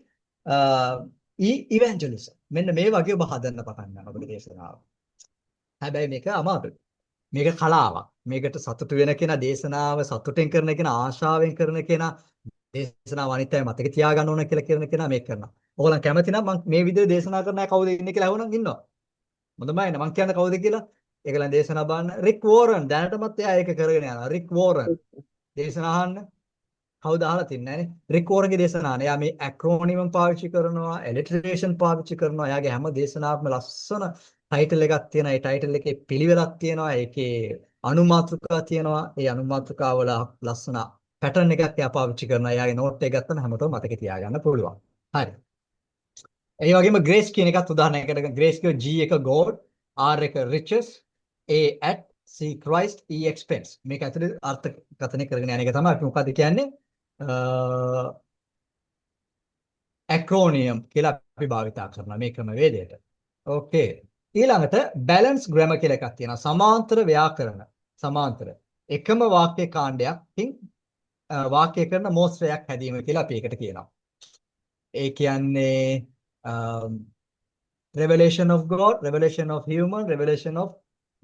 E evangelism. මෙන්න මේ වගේ ඔබ හදන්න පටන් ගන්න ඔබගේ දේශනාව. හැබැයි මේක අමාරුයි. මේක කලාවක්. මේකට සතුටු වෙන කෙනා දේශනාව සතුටෙන් කරන කෙනා ආශාවෙන් කරන කෙනා දේශනාව අනිත් අය මතක තියාගන්න ඕන කියලා කරන කෙනා මේක කරනවා. ඕගොල්ලන් කැමති නම් මම මේ විදිහට දේශනා කරන අය කවුද ඉන්නේ කියලා අහුවනම් ඉන්නවා. හොඳමයි නේ මම කියන්නේ කවුද කියලා. ඒගොල්ලන් දේශනා බලන්න රික් වෝරන් දැනටමත් එයා ඒක කරගෙන යනවා. රික් වෝරන් දේශනා අහන්න කවුද අහලා තින්නේ නැහනේ. රික් වෝරන්ගේ දේශනානේ. එයා මේ ඇක්‍රෝනිම් පාවිච්චි කරනවා, ඇලිටරේෂන් පාවිච්චි කරනවා. එයාගේ හැම දේශනාවක්ම ලස්සන ටයිටල් එකක් තියෙනවා. ඒ ටයිටල් එකේ පිළිවෙලක් තියෙනවා. ඒකේ අනුමාතෘකා තියෙනවා. ඒ අනුමාතෘකා වල ලස්සන පැටර්න් එකක් එයා පාවිච්චි කරනවා. එයාගේ නෝට් එක ගත්තම හැමතෙම මතකේ තියාගන්න පුළුවන්. හරි. ඒ වගේම ග්‍රේස් කියන එකත් උදාහරණයකට ග්‍රේස් කිය G එක God, R එක riches, A at, C Christ, E expense. මේක ඇතුලේ අර්ථකථනය කරගෙන යන එක තමයි අපි මොකද කියන්නේ? ඇක්‍රෝනියම් කියලා අපි භාවිතා කරනවා මේ ක්‍රමවේදයට. ඕකේ. ඊළඟට බැලන්ස් ග්‍රැමර් කියලා එකක් තියෙනවා. සමාන්තර ව්‍යාකරණ. සමාන්තර. එකම වාක්‍ය කාණ්ඩයකින් වාක්‍ය කරන මෝස්ත්‍රයක් හැදීම කියලා අපි ඒකට කියනවා. ඒ කියන්නේ revelation of God, revelation of human, revelation of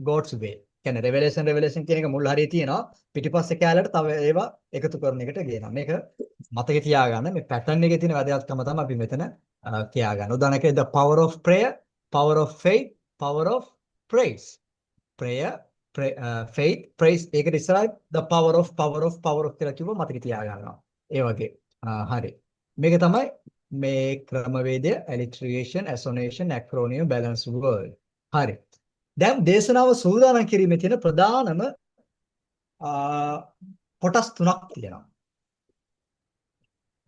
God's way. කියන්නේ revelation කියන එක මුල් හරිය තියෙනවා. පිටිපස්සේ කැලලට තව ඒවා එකතු කරන එකට ගේනවා. මේක මතකේ තියාගන්න. මේ pattern එකේ තියෙන වැදගත්කම තමයි අපි මෙතන කියාගන්න. උදාහරණයක් the power of prayer, power of faith, power of praise. Prayer, faith, praise. ඒකට ඉස්සරහින් the power of කියලා කිව්ව මතකේ තියාගන්නවා. ඒ වගේ. හරි. මේක තමයි මේ ක්‍රමවේදය alliteration, assonation, acronym, balance word. හරි. දැන් දේශනාව සූදානම් කිරීමේ තියෙන ප්‍රධානම කොටස් තුනක් තියෙනවා.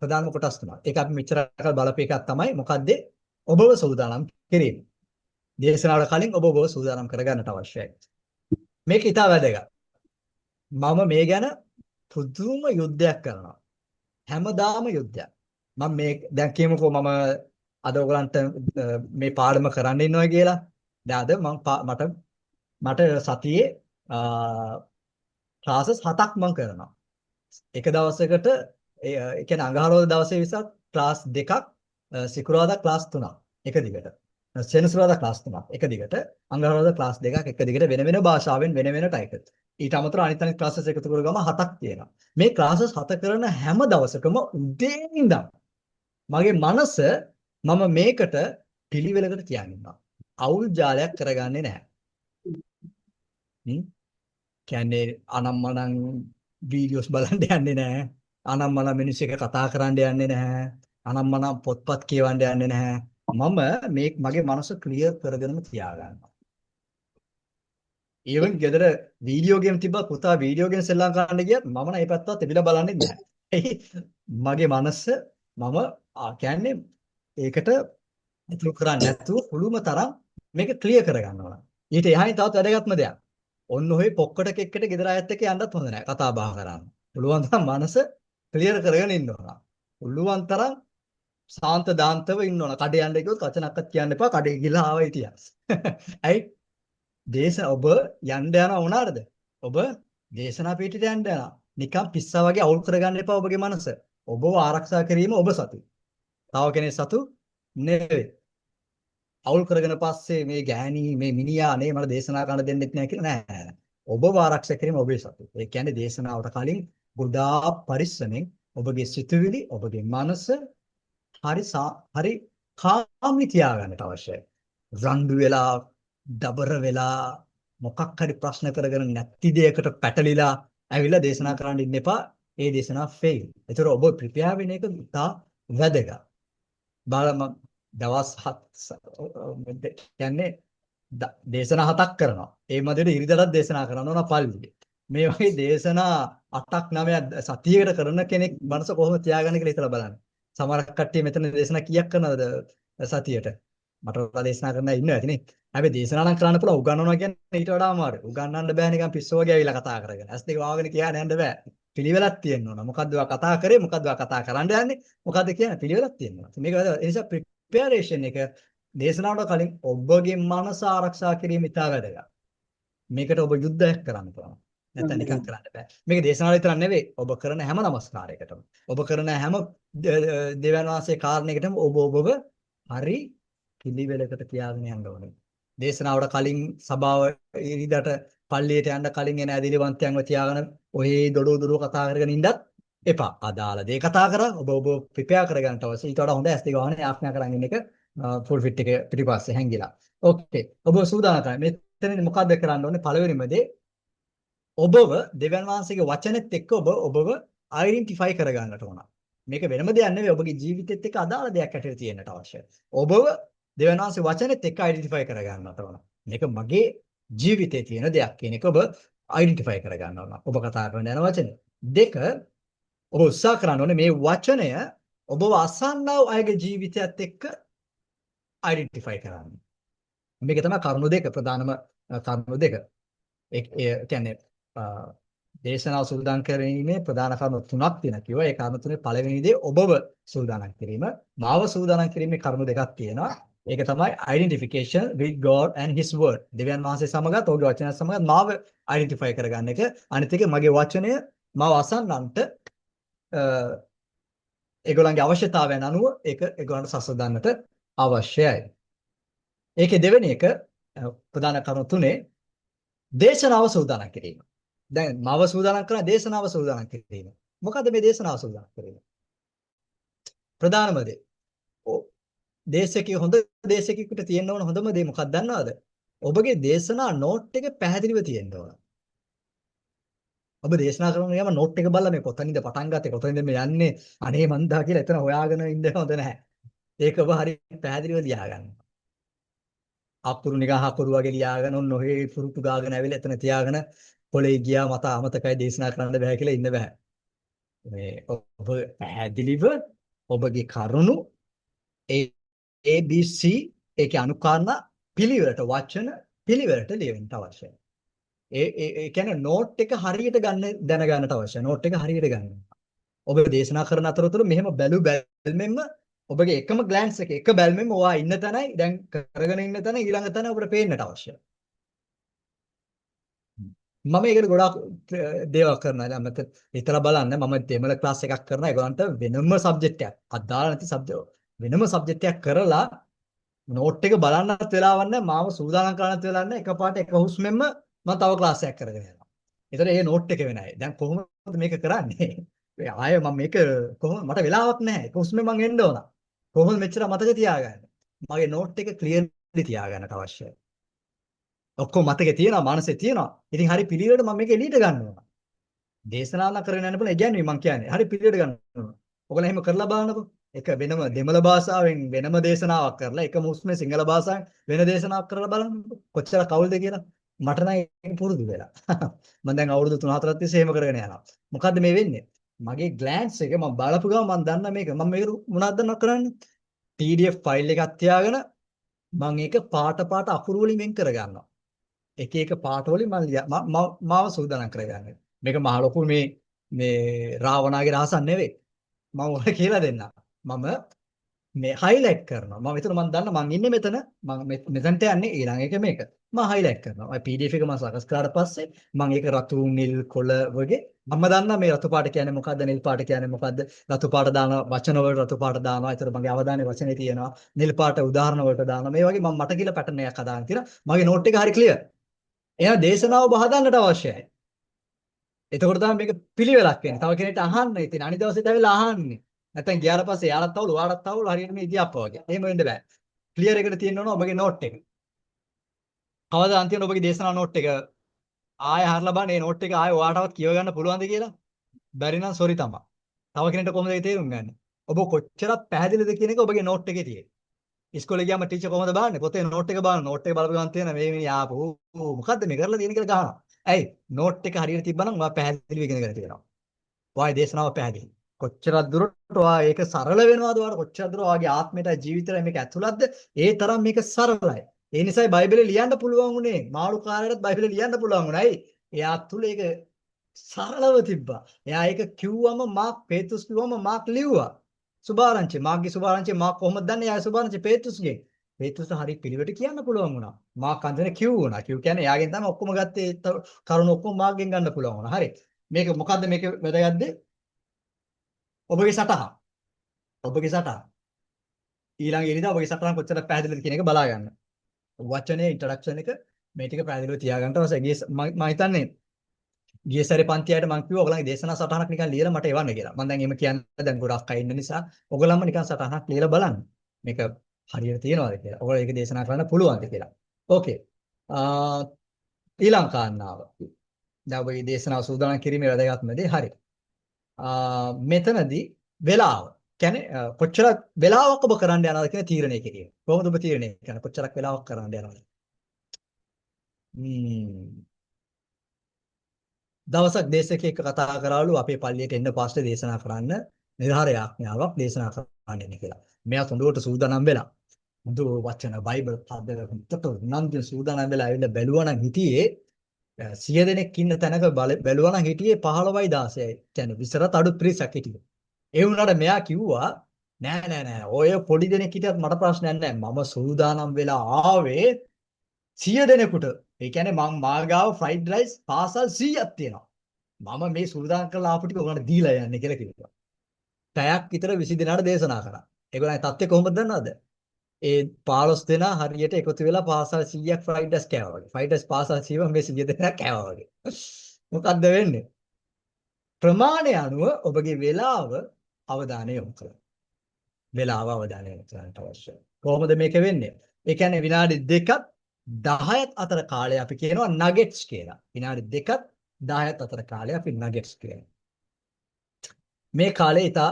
ප්‍රධානම කොටස් තුනක්. ඒක අපි මෙච්චර බලපු එකක් තමයි මොකද්ද? ඔබව සූදානම් කිරීම. දේශනාවට කලින් ඔබව සූදානම් කරගන්නට අවශ්‍යයි. මේක ඉතා වැදගත්. මම මේ ගැන පුදුම යුද්ධයක් කරනවා. හැමදාම යුද්ධයක්. මම මේ දැන් කියමුකෝ මම අද ඔයගලන්ට මේ පාඩම කරන්න ඉන්නවා කියලා. දැන් අද මට සතියේ ක්ලාසස් 7ක් මම කරනවා. එක දවසකට ඒ කියන්නේ අඟහරුවාදා දවසේ විසක් ක්ලාස් 2ක් සිකුරාදා ක්ලාස් 3ක් එක දිගට. සෙනසුරාදා ක්ලාස් 3ක් එක දිගට. අඟහරුවාදා ක්ලාස් 2ක් එක දිගට වෙන වෙන භාෂාවෙන් වෙන වෙන ටයිටල්. ඊට අමතරව අනිත් ක්ලාසස් එකතු කරගම 7ක් තියෙනවා. මේ ක්ලාසස් 7 කරන හැම දවසකම උදේ ඉඳන් මගේ මනස මම මේකට පිළිවෙලකට තියාගෙන ඉන්නවා. අවුල් ජාලයක් කරගන්නේ නැහැ. හ්ම්. කියන්නේ අනම්මනම් වීඩියෝස් බලන්න යන්නේ නැහැ. අනම්මනම් මිනිස්සු එක කතා කරන්න යන්නේ නැහැ. අනම්මනම් පොත්පත් කියවන්න යන්නේ නැහැ. මම මේ මගේ මනස ක්ලියර් කරගෙනම තියාගන්නවා. ඊවන් ගෙදර වීඩියෝ ගේම් තිබ්බත් පුතා වීඩියෝ ගේම් සෙල්ලම් කරන්න ගියත් මම නම් ඒ පැත්තවත් තිබිලා බලන්නේ නැහැ. මගේ මනස මම කියන්නේ ඒකට ඉතුරු කරන්නේ නැතුව පුළුම තරම් මේක ක්ලියර් කරගන්න ඕන. ඊට එහායින් තවත් වැදගත්ම දෙයක්. ඔන්න ඔය පොක්කට කෙක්කට ගෙදර අයත් එක්ක යන්නත් හොඳ නැහැ. කතා බහ කරන්න. පුළුවන් තරම් මනස ක්ලියර් කරගෙන ඉන්න ඕන. පුළුවන් තරම් සාන්ත දාන්තව ඉන්න ඕන. කඩේ යන්න ගියොත් වචනක්වත් කියන්න එපා. කඩේ ගිහලා ආවා හිටියා. ඇයි? ඔබ යන්න යනවා වුණාද? ඔබ දේශනා පිටිට යන්න යනවා. නිකන් පිස්සා වගේ අවුල් කරගන්න එපා ඔබගේ මනස. ඔබව ආරක්ෂා කිරීම ඔබ සතු. තව කෙනෙක් සතු නෙවෙයි. අවුල් කරගෙන පස්සේ මේ ගෑණි මේ මිනිහා නේ මට දේශනා කරන්න දෙන්නෙත් නැහැ කියලා නෑ. ඔබව ආරක්ෂා කිරීම ඔබේ සතු. ඒ කියන්නේ දේශනාවට කලින් ගොඩාක් පරිස්සමෙන් ඔබගේ සිතුවිලි ඔබගේ මනස හරි කාම්ලි තියාගන්නට අවශ්‍යයි. රණ්ඩු වෙලා දබර වෙලා මොකක් හරි ප්‍රශ්න කරගෙන නැති දෙයකට පැටලිලා ඇවිල්ලා දේශනා කරන්න ඉන්න එපා. ඒ දේශනාව ෆේල්. ඒතර ඔබ ප්‍රිපෙයාර් වෙන එක ඉතා වැදගත්. බලන්න දවස් 7 කියන්නේ දේශනා 7ක් කරනවා. ඒ මැදට ඉරිදටත් දේශනා කරනවා පල්ලියේ. මේ වගේ දේශනා 8ක් 9ක් සතියකට කරන කෙනෙක් මනස කොහොමද තියාගන්නේ කියලා හිතලා බලන්න. සමහරක් කට්ටිය මෙතන දේශනා කීයක් කරනවද සතියට? මට වඩා දේශනා කරන්න ඉන්නවා ඇතිනේ. හැබැයි දේශනා නම් කරන්න පුළුවන් උගන්වනවා කියන්නේ ඊට වඩා අමාරුයි. උගන්වන්න බෑ නිකන් පිස්සෝ වගේ ඇවිල්ලා කතා කරගෙන. ඇස් දෙක වහගෙන කියන්න යන්න බෑ. පිළිවෙලක් තියෙන්න ඕන. මොකද්ද ඔයා කතා කරේ? මොකද්ද ඔයා කතා කරන්න යන්නේ? මොකද්ද කියන්නේ? පිළිවෙලක් තියෙන්න ඕන. මේක ඒ නිසා ප්‍රිපෙරේෂන් එක දේශනාවට කලින් ඔබගේ මනස ආරක්ෂා කිරීම ඉතා වැදගත්. මේකට ඔබ යුද්ධයක් කරන්න පුළුවන්. නැත්නම් නිකන් කරන්න බෑ. මේක දේශනාවල විතරක් නෙවෙයි. ඔබ කරන හැම නමස්කාරයකටම. ඔබ කරන හැම දෙවියන් වහන්සේ කාරණයකටම ඔබව හරි පිළිවෙලකට තියාගෙන යන්න ඕනේ. දේශනාවට කලින් සභාව ඉරිදට පල්ලියට යන්න කලින් එන ඇදිලිවන්තයන්ව තියාගෙන ඔය දොඩෝ කතා කරගෙන ඉන්නත් එපා. අදාළ දේ කතා කරා ඔබ ප්‍රිපෙයාර් කරගන්න අවශ්‍යයි. ඊට වඩා හොඳ ඇස් දෙක වහගෙන ආඥා කරන් ඉන්න එක ෆුල් ෆිට් එක පිටිපස්සේ හැංගිලා. ඕකේ. ඔබ සූදානම් කරන්න. මෙතනදී මොකද්ද කරන්න ඕනේ? පළවෙනිම දේ ඔබව දෙවියන් වහන්සේගේ වචනෙත් එක්ක ඔබව අයිඩෙන්ටිෆයි කරගන්නට ඕන. මේක වෙනම දෙයක් නෙවෙයි ඔබගේ ජීවිතෙත් එක්ක අදාළ දෙයක් ඇටියට තියෙන්නට අවශ්‍යයි. ඔබව දෙවියන් වහන්සේ වචනෙත් එක්ක අයිඩෙන්ටිෆයි කරගන්නට ඕන. මේක මගේ ජීවිතේ තියෙන දෙයක් කියන එක ඔබ අයිඩෙන්ටිෆයි කරගන්න ඕන. ඔබ කතා කරන යන වචනේ. දෙක ඔබ උත්සාහ කරන්න ඕනේ මේ වචනය ඔබව අසන්නව අයගේ ජීවිතයත් එක්ක අයිඩෙන්ටිෆයි කරන්න. මේක තමයි කරුණු දෙක ප්‍රධානම කරුණු දෙක. ඒ කියන්නේ දේශනාව සූදානම් කිරීමේ ප්‍රධාන කරුණු තුනක් තියෙනවා කිව්වා. ඒ කරුණු තුනේ පළවෙනි දේ ඔබව සූදානම් කිරීම. මාව සූදානම් කිරීමේ කරුණු දෙකක් තියෙනවා. ඒක තමයි identification with God and his word. දෙවියන් වහන්සේ සමගත් ඔහුගේ වචනය සමගත් මාව identify කරගන්න එක. අනිත් එක මගේ වචනය මාව අසන්නන්ට ඒගොල්ලන්ගේ අවශ්‍යතාවයන් අනුව ඒක ඒගොල්ලන්ට සසඳන්නට අවශ්‍යයි. ඒකේ දෙවෙනි එක ප්‍රධාන කරුණු තුනේ දේශනාව සූදානම් කිරීම. දැන් මාව සූදානම් කරන දේශනාව සූදානම් කිරීම. මොකද්ද මේ දේශනාව සූදානම් කිරීම? ප්‍රධානම දේ. හොඳ දේශකයෙකුට තියෙන්න ඕන හොඳම දේ මොකක්ද දන්නවද? ඔබගේ දේශනා නෝට් එක පැහැදිලිව තියෙන්න ඕන. ඔබ දේශනා කරන ගමන් නෝට් එක බලලා මේ කොතනින්ද පටන් ගත්තේ කොතනින්ද මේ යන්නේ අනේ මන්දා කියලා එතන හොයාගෙන ඉන්න හොඳ නැහැ. ඒක ඔබ හරි පැහැදිලිව ලියාගන්න. අකුරු නිකන් අකුරු වගේ ලියාගෙන ඔන්න ඔහේ පුරුතු ගාගෙන ඇවිල්ලා එතන තියාගෙන පොළේ ගියා මට අමතකයි දේශනා කරන්න බෑ කියලා ඉන්න බෑ. මේ ඔබ පැහැදිලිව ඔබගේ කරුණු ABC ඒකේ අනුකරණ පිළිවෙලට වචන පිළිවෙලට ලියවෙන්න අවශ්‍යයි. ඒ කියන්නේ නෝට් එක හරියට දැනගන්නට අවශ්‍යයි. නෝට් එක හරියට ගන්න. ඔබ දේශනා කරන අතරතුර මෙහෙම බැලුමෙන්ම ඔබගේ එකම ග්ලෑන්ස් එක එක බැල්මෙන්ම ඔයා ඉන්න තැනයි දැන් කරගෙන ඉන්න තැන ඊළඟ තැන ඔබට පේන්නට අවශ්‍යයි. මම ඒකට ගොඩාක් දේවල් කරනවා. දැන් මට හිතලා බලන්න මම දෙමළ ක්ලාස් එකක් කරනවා. ඒගොල්ලන්ට වෙනම සබ්ජෙක්ට් එකක් අදාළ නැති සබ්ජෙක්ට් වෙනම සබ්ජෙක්ට් එකක් කරලා නෝට් එක බලන්නත් වෙලාවක් නැහැ. මාව සූදානම් කරන්නත් වෙලාවක් නැහැ. එකපාරට එක හුස්මෙන්ම මම තව ක්ලාස් එකක් කරගෙන යනවා. ඒතර ඒ නෝට් එක වෙනයි. දැන් කොහොමද මේක කරන්නේ? ආයෙ මම මේක කොහොමද මට වෙලාවක් නැහැ. ඒක හුස්මෙන් මං එන්න ඕන. කොහොමද මෙච්චර මතක තියාගන්නේ? මගේ නෝට් එක ක්ලියර්ලි තියාගන්නට අවශ්‍යයි. ඔක්කොම මතකේ තියෙනවා මානසයේ තියෙනවා. ඉතින් හරි පිළිවෙලට මම මේක එළියට ගන්නවා. දේශනාවක් කරගෙන යන්න පුළුවන් ඉගැන්වීම මම කියන්නේ. හරි පිළිවෙලට ගන්නවා. ඔයගොල්ලෝ එහෙම කරලා බලන්නකෝ. එක වෙනම දෙමළ භාෂාවෙන් වෙනම දේශනාවක් කරලා එක මුස්ලිම් සිංහල භාෂාවෙන් වෙන දේශනාවක් කරලා බලන්නකෝ. කොච්චර කවුල්ද කියලා. මට නම් ඒක පුරුදු වෙලා. මම දැන් අවුරුදු 3-4ක් තිස්සේ එහෙම කරගෙන යනවා. මොකද්ද මේ වෙන්නේ? මගේ ග්ලෑන්ස් එක මම බලපු ගමන් මම දන්නා මේක. මම මේක මොනවද කරන්නේ? PDF ෆයිල් එකක් තියාගෙන මම ඒක පාට අකුරු වලින් වෙන් කර ගන්නවා. එක එක පාට වලින් මාව සූදානම් කරගන්න. මේක මහ ලොකු මේ රාවණාගේ රහසක් නෙවෙයි. මම ඔයාලට කියලා දෙන්නම්. මම මේ හයිලයිට් කරනවා. මම දන්න මම ඉන්නේ මෙතන. මම මෙතනට යන්නේ ඊළඟ එක මේක. මම හයිලයිට් කරනවා. ඔය PDF එක මම සකස් කරාට පස්සේ මම ඒක රතු නිල් කොළ වගේ මම දන්නා මේ රතු පාට කියන්නේ මොකද්ද නිල් පාට කියන්නේ මොකද්ද රතු පාට දාන වචන වලට රතු පාට දානවා. ඒතර මගේ අවධානය වචනේ තියෙනවා. නිල් පාට උදාහරණ වලට දානවා. මේ වගේ මම මට කියලා පැටර්න් එකක් හදාගෙන තියෙනවා. මගේ නෝට් එක හරි ක්ලියර්. එහෙනම් දේශනාව බහදන්නට අවශ්‍යයි. එතකොට තමයි මේක පිළිවෙලක් වෙන්නේ. තව කෙනෙක්ට අහන්න ඉතින් අනිත් දවසේත් ඇවිල්ලා අහන්නේ. නැත්නම් ගියාට පස්සේ යාලත් තවලු ඔයාලත් තවලු හරියට මේ ඉදියාප්ප වගේ. එහෙම වෙන්න බෑ. ක්ලියර් එකට තියෙන්න ඕන ඔබගේ නෝට් එක. කවදා අන්තිමට ඔබගේ දේශනා නෝට් එක ආයෙ හරලා බලන්න මේ නෝට් එක ආයෙ ඔයාටවත් කියව ගන්න පුළුවන්ද කියලා. බැරි නම් සෝරි තමයි. තව කෙනෙක්ට කොහොමද ඒක තේරුම් ගන්න? ඔබ කොච්චරක් පැහැදිලිද කියන එක ඔබගේ නෝට් එකේ තියෙන්නේ. ඉස්කෝලේ ගියාම ටීචර් කොහොමද බලන්නේ? පොතේ නෝට් එක බලන නෝට් එක බලපු ගමන් තියෙන මේ මිනිහා ආපහු මොකද්ද මේ කරලා තියෙන්නේ කියලා ගහනවා. ඇයි? නෝට් එක හරියට තිබ්බනම් ඔයා පැහැදිලිව ඉගෙන ගන්න තියෙනවා. ඔයාගේ දේශනාව පැහැදිලි. කොච්චරක් දුරට ඔයා ඒක සරල වෙනවද? ඔයාට කොච්චරක් දුර ඔයාගේ ආත්මයට ජීවිතයට මේක ඇතුළත්ද? ඒ තරම් මේක සරලයි. ඒ නිසායි බයිබලේ ලියන්න පුළුවන් උනේ. මාළුකාරයටත් බයිබලේ ලියන්න පුළුවන් උනායි. එයා තුල ඒක සරලව තිබ්බා. එයා ඒක කිව්වම මාක් පේතුස් කිව්වම මාක් ලිව්වා. සුභාරංචි මාගේ සුභාරංචි මා කොහොමද දන්නේ? එයා සුභාරංචි පේතුස්ගේ. පේතුස්ට හරි පිළිවෙට කියන්න පුළුවන් වුණා. මාක් අන්දනේ කිව් වුණා. කිව් කියන්නේ එයාගෙන් තමයි ඔක්කොම ගත්තේ කරුණ ඔක්කොම මාගෙන් ගන්න පුළුවන් වුණා. හරි. මේක මොකද්ද මේක වැදගත්ද? ඔබගේ සටහන්. ඔබගේ සටහන්. ඊළඟ ඉරිදා ඔබගේ සටහන් කොච්චර පැහැදිලිද කියන එක බලා ගන්න. වචනේ ඉන්ට්‍රොඩක්ෂන් එක මේ ටික පැහැදිලිව තියාගන්න අවශ්‍යයි. මම හිතන්නේ ගිය සැරේ පන්තියට මම කිව්වා ඔයගලගේ දේශනා සටහනක් නිකන් ලියලා මට එවන්න කියලා. මම දැන් එහෙම කියන්නේ දැන් ගොඩක් අය ඉන්න නිසා ඔයගලම නිකන් සටහනක් ලියලා බලන්න. මේක හරියට තියනවාද කියලා. ඔයගොල්ලෝ ඒක දේශනා කරන්න පුළුවන්ද කියලා. ඕකේ. ඊළඟ කාරණාව. දැන් ඔබගේ දේශනාව සූදානම් කිරීමේ වැදගත්ම දේ හරි. මෙතනදී වෙලාව කියන්නේ කොච්චරක් වෙලාවක් ඔබ කරන්න යනවද කියන තීරණය කිරීම. කොහොමද ඔබ තීරණය කරන්නේ? කොච්චරක් වෙලාවක් කරන්න යනවද? දවසක් දේශකයෙක් කතා කරාලු අපේ පල්ලියට එන්න පාස්ටර් දේශනා කරන්න නිරහර යාඥාවක් දේශනා කරන්න ඉන්නේ කියලා. මෙයා හොඳට සූදානම් වෙලා හොඳ වචන බයිබල් පද හොඳට නන්දි සූදානම් වෙලා ඇවිල්ලා බැලුවා නම් හිටියේ 100 දෙනෙක් ඉන්න තැනක බැලුවා නම් හිටියේ 15යි 16යි. කියන්නේ විතරත් අඩු පිරිසක් හිටියේ. ඒ වුණාට මෙයා කිව්වා නෑ ඔය පොඩි දෙනෙක් හිටියත් මට ප්‍රශ්නයක් නෑ. මම සූදානම් වෙලා ආවේ 100 දෙනෙකුට. ඒ කියන්නේ මම මාර්ගාව ෆ්‍රයිඩ් රයිස් පාසල් 100ක් තියෙනවා. මම මේ සූදානම් කරලා ආපු ටික ඔයාලට දීලා යන්නේ කියලා කිව්වා. පැයක් විතර 20 දෙනාට දේශනා කරා. ඒගොල්ලන්ගේ තත්ත්වය කොහොමද දන්නවද? ඒ 15 දෙනා හරියට එකතු වෙලා පාසල් 100ක් ෆ්‍රයිඩ් රයිස් කෑවා වගේ. ෆ්‍රයිඩ් රයිස් පාසල් 100ම මේ 100 දෙනා කෑවා වගේ. මොකද්ද වෙන්නේ? ප්‍රමාණය අනුව ඔබගේ වේලාව අවධානය යොමු කරන්න. වේලාව අවධානය යොමු කරන්නට අවශ්‍යයි. කොහොමද මේක වෙන්නේ? ඒ කියන්නේ විනාඩි 2ක් 10ක් අතර කාලය අපි කියනවා නගෙට්ස් කියලා. විනාඩි 2ක් 10ක් අතර කාලය අපි නගෙට්ස් කියනවා. මේ කාලය ඉතා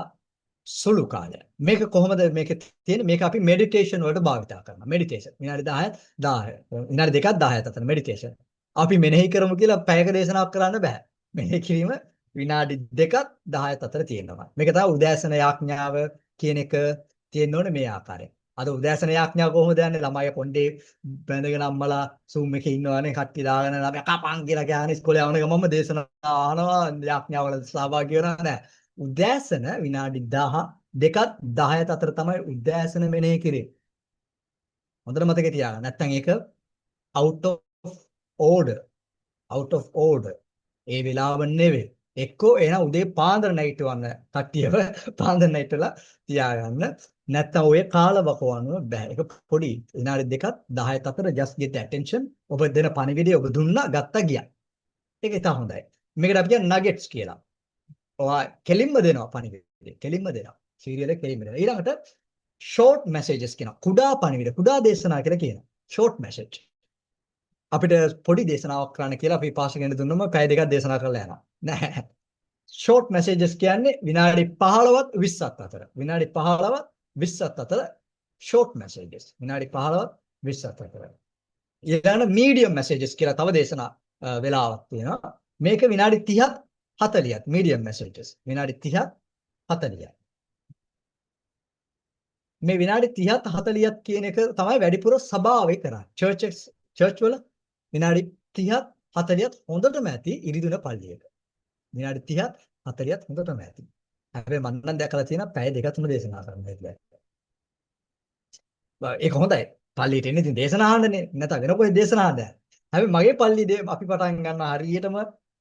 සුළු කාලයක්. මේක කොහොමද මේක තියෙන්නේ? මේක අපි මෙඩිටේෂන් වලට භාවිතා කරනවා. මෙඩිටේෂන් විනාඩි 10 විනාඩි 2ක් 10ක් අතර මෙඩිටේෂන්. අපි මෙනෙහි කරමු කියලා පැයක දේශනාවක් කරන්න බෑ. මෙනෙහි කිරීම විනාඩි 2ක් 10ක් අතර තියෙනවා. මේක තමයි උදෑසන යාඥාව කියන එක තියෙන්න ඕනේ මේ ආකාරයෙන්. අද උදෑසන යාඥාව කොහොමද යන්නේ? ළමයි කොණ්ඩේ බැඳගෙන අම්මලා Zoom එකේ ඉන්නවනේ කට්ටිය දාගෙන ළමයා කපන් කියලා කියන්නේ ඉස්කෝලේ යවන ගමන්ම දේශනා අහනවා යාඥාවල සහභාගී වෙනවා නෑ. උදෑසන විනාඩි 2ක් 10ක් අතර තමයි උදෑසන මෙනෙහි කිරීම. හොඳට මතක තියාගන්න. නැත්නම් ඒක out of order. ඒ වෙලාව නෙවෙයි. එක්කෝ එන උදේ පාන්දර නැගිටවන්න කට්ටියව පාන්දර නැගිටලා තියාගන්න. නැත්නම් ඔය කාලවකවන්න බෑ. ඒක පොඩි විනාඩි 2ක් 10ක් අතර just get attention. ඔබ දෙන පණිවිඩය ඔබ දුන්නා ගත්තා ගියා. ඒක ඉතා හොඳයි. මේකට අපි කියන nuggets කියලා. ඔයා කෙලින්ම දෙනවා පණිවිඩය. කෙලින්ම දෙනවා. සීරියල් එක කෙලින්ම දෙනවා. ඊළඟට short messages කියනවා. කුඩා පණිවිඩ, කුඩා දේශනා කියලා කියනවා. short message. අපිට පොඩි දේශනාවක් කරන්න කියලා අපි පාසලෙන් දුන්නම පැය දෙකක් දේශනා කරලා යනවා. නෑ. ෂෝට් මැසේජස් කියන්නේ විනාඩි 15ක් 20ක් අතර. විනාඩි 15ක් 20ක් අතර ෂෝට් මැසේජස්. විනාඩි 15ක් 20ක් අතර. ඊළඟ මීඩියම් මැසේජස් කියලා තව දේශනා වෙලාවක් තියෙනවා. මේක විනාඩි 30ක් 40ක් මීඩියම් මැසේජස්. විනාඩි 30ක් 40ක්. මේ විනාඩි 30ක් 40ක් කියන එක තමයි වැඩිපුර සභාවේ කරන්නේ. චර්ච් වල විනාඩි 30ක් 40ක් හොඳටම ඇති ඉරිදුන පල්ලියක. විනාඩි 30ක් 40ක් හොඳටම ඇති. හැබැයි මම නම් දැකලා තියෙනවා පැය දෙක තුන දේශනා කරන්න. ඒක හොඳයි. පල්ලියට එන්නේ ඉතින් දේශනා අහන්නනේ. නැත්නම් වෙන කොහෙද දේශනා අහන්නේ? හැබැයි මගේ පල්ලියේ අපි පටන් ගන්නවා හරියටම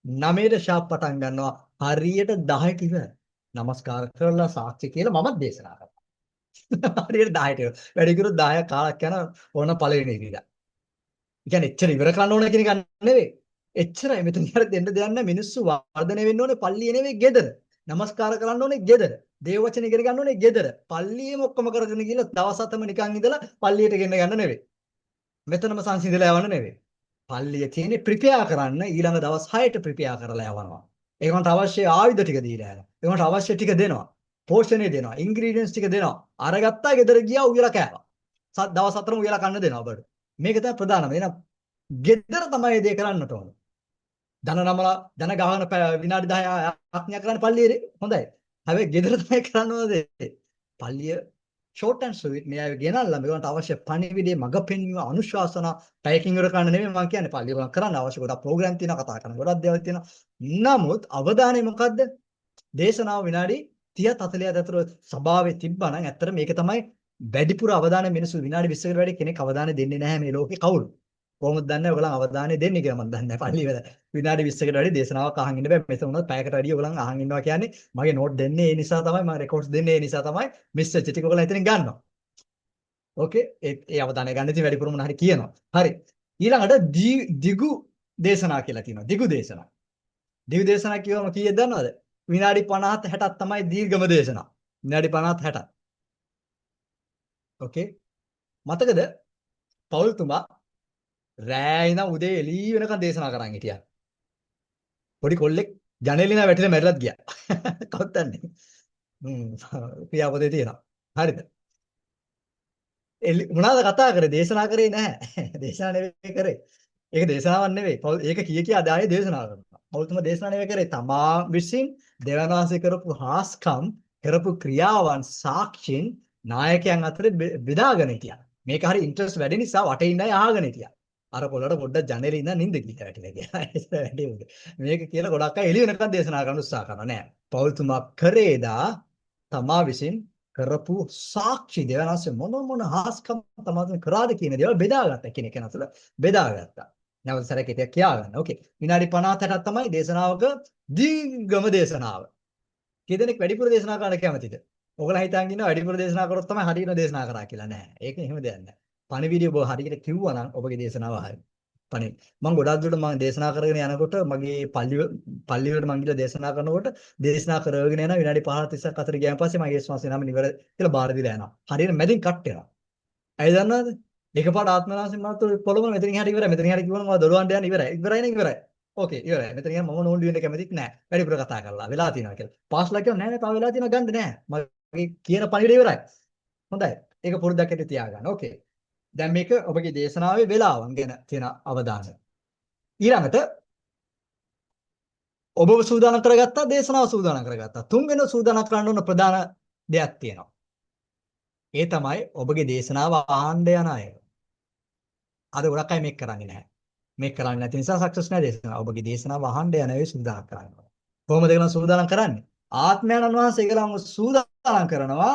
9ට ෂාප් පටන් ගන්නවා. හරියට 10ට ඉවර. නමස්කාර කරලා සාක්ෂි කියලා මමත් දේශනා කරනවා. හරියට 10ට. වැඩි කරුත් 10ක් කාලක් යන ඕන පළවෙනි ඉරිදා. ඒ කියන්නේ එච්චර ඉවර කරන්න ඕන කියන එක නෙවෙයි. එච්චරයි මෙතන ඉහළ දෙන්න දෙයක් නැහැ. මිනිස්සු වර්ධනය වෙන්න ඕනේ පල්ලියේ නෙවෙයි ගෙදර. නමස්කාර කරන්න ඕනේ ගෙදර. දේව වචන ඉගෙන ගන්න ඕනේ ගෙදර. පල්ලියේම ඔක්කොම කරගෙන ගිහලා දවස් 7ම නිකන් ඉඳලා පල්ලියට ගෙන්න ගන්න නෙවෙයි. මෙතනම සංසිඳලා යවන්න නෙවෙයි. පල්ලිය තියෙන්නේ ප්‍රිපෙයාර් කරන්න ඊළඟ දවස් 6ට ප්‍රිපෙයාර් කරලා යවනවා. ඒකට අවශ්‍ය ආයුධ ටික දීලා යනවා. ඒකට අවශ්‍ය ටික දෙනවා. පෝෂණය දෙනවා. ඉන්ග්‍රීඩියන්ට්ස් ටික දෙනවා. අරගත්තා ගෙදර ගියා උයලා කෑවා. දවස් 4ම උයලා කන්න දෙනවා ඔබට. මේක තමයි ප්‍රධානම. එහෙනම් ගෙදර තමයි දේ කරන්නට ඕන. ධන නමලා ධන ගහන විනාඩි 10 ආඥා කරන්න පල්ලියේ හොඳයි. හැබැයි ගෙදර තමයි කරන්න ඕනේ. පල්ලිය ෂෝට් ඇන්ඩ් ස්වීට් මේ අය ගෙනල්ලා මේකට අවශ්‍ය පණිවිඩේ මඟ පෙන්වීම අනුශාසන පැයකින් ඉවර කරන්න නෙමෙයි මම කියන්නේ පල්ලිය වල කරන්න අවශ්‍ය ගොඩක් ප්‍රෝග්‍රෑම් තියෙනවා කතා කරන ගොඩක් දේවල් තියෙනවා. නමුත් අවධානය මොකද්ද? දේශනාව විනාඩි 30 40 අතර සභාවේ තිබ්බා නම් ඇත්තට මේක තමයි වැඩිපුර අවධානය මිනිස්සු විනාඩි 20කට වැඩි කෙනෙක් අවධානය දෙන්නේ නැහැ මේ ලෝකේ කවුරු. කොහොමද දන්නේ ඔයගොල්ලන් අවධානය දෙන්නේ කියලා මම දන්නේ නැහැ. පල්ලිය වල විනාඩි 20කට වැඩි දේශනාවක් අහන් ඉන්න බෑ. මෙතන උනත් පැයකට වැඩි ඔයගොල්ලන් අහන් ඉන්නවා කියන්නේ මගේ නෝට් දෙන්නේ ඒ නිසා තමයි මම රෙකෝඩ්ස් දෙන්නේ ඒ නිසා තමයි මිස් වෙච්ච ටික ඔයගොල්ලන් එතනින් ගන්නවා. ඕකේ ඒ අවධානය ගන්න ඉතින් වැඩිපුර මොන හරි කියනවා. හරි. ඊළඟට දිගු දේශනා කියලා තියෙනවා. දිගු දේශනා. දිගු දේශනා කියවම කීයද දන්නවද? විනාඩි 50 60ක් තමයි දීර්ඝම දේශනා. විනාඩි 50 60ක්. ඕකේ. මතකද? පෞල්තුමා රෑ ඉඳන් උදේ එළී වෙනකන් දේශනා කරන් හිටියා. පොඩි කොල්ලෙක් ජනේලින වැටිලා මැරිලත් ගියා. කවුද දන්නේ? ක්‍රියාපදේ තියෙනවා. හරිද? මොනවාද කතා කරේ? දේශනා කරේ නැහැ. දේශනා නෙවෙයි කරේ. ඒක දේශනාවක් නෙවෙයි. ඒක කිය ආයේ දේශනා කරනවා. පෞල්තුමා දේශනා නෙවෙයි කරේ. තමා විසින් දෙවනාසේ කරපු හාස්කම් කරපු ක්‍රියාවන් සාක්ෂින් නායකයන් අතර බෙදාගෙන හිටියා. මේක හරි ඉන්ට්‍රස්ට් වැඩි නිසා වටේ ඉන්න අය අහගෙන හිටියා. අර පොළොට පොඩ්ඩක් ජනේලේ ඉඳන් නිින්ද ගිහින් වැටිලා ගියා. ඒක වැඩි උදේ. මේක කියලා ගොඩක් අය එළිය වෙනකන් දේශනා කරන්න උත්සාහ කරනවා නෑ. පෞල්තුමා කරේදා තමා විසින් කරපු සාක්ෂි දෙවනාසේ මොන හාස්කම් තමයි කරාද කියන දේවල් බෙදාගත්තා කෙනෙක් අතර බෙදාගත්තා. නැවත සැරේකට කියා ගන්න. ඕකේ. විනාඩි 50 60ක් තමයි දේශනාවක දීර්ඝම දේශනාව. කී දෙනෙක් වැඩිපුර දේශනා කරන්න කැමතිද? ඔයගොල්ලෝ හිතන් ඉන්නවා වැඩිපුර දේශනා කරොත් තමයි හරියට දේශනා කරා කියලා. නෑ. ඒක එහෙම දෙයක් නෑ. පණිවිඩය ඔබ හරියට කිව්වා නම් ඔබගේ දේශනාව හරියි. පණිවිඩ. මම ගොඩක් දුරට මම දේශනා කරගෙන යනකොට මගේ පල්ලි වලට මම ගිහලා දේශනා කරනකොට දේශනා කරගෙන යන විනාඩි 15 30ක් අතර ගියන් පස්සේ මගේ ශ්වාසය නම් ඉවර කියලා බාර දීලා යනවා. හරියට මැදින් කට් වෙනවා. ඇයි දන්නවද? එකපාරට ආත්මනාසෙන් මාත් පොළොම මෙතනින් හරි ඉවරයි. මෙතනින් හරි කිව්වනම් මම දොඩවන්න යන ඉවරයි. ඉවරයි නේ ඉවරයි. ඕකේ ඉවරයි. මෙතනින් මම නෝන්ඩු වෙන්න කැමතිත් නෑ. වැඩිපුර කතා කරලා වෙලා තියෙනවා කියලා. පාස්ලා කියනවා නෑ නෑ තව වෙලා තියෙනවා ගන්න නෑ. මගේ කියන පණිවිඩය ඉවරයි. හොඳයි. ඒක පුරුද්දක් ඇට තියාගන්න. ඕකේ. දැන් මේක ඔබගේ දේශනාවේ වෙලාවන් ගැන තියෙන අවධානය. ඊළඟට ඔබව සූදානම් කරගත්තා දේශනාව සූදානම් කරගත්තා. තුන්වෙනි සූදානම් කරන්න ඕන ප්‍රධාන දෙයක් තියෙනවා. ඒ තමයි ඔබගේ දේශනාව අහන්න යන අය. අද ගොඩක් අය මේක කරන්නේ නැහැ. මේක කරන්නේ නැති නිසා සක්සස් නැහැ දේශනාව. ඔබගේ දේශනාව අහන්න යන අය සූදානම් කරනවා. කොහොමද ඒගොල්ලෝ සූදානම් කරන්නේ? ආත්මයන් වහන්සේ ඒගොල්ලෝ සූදානම් කරනවා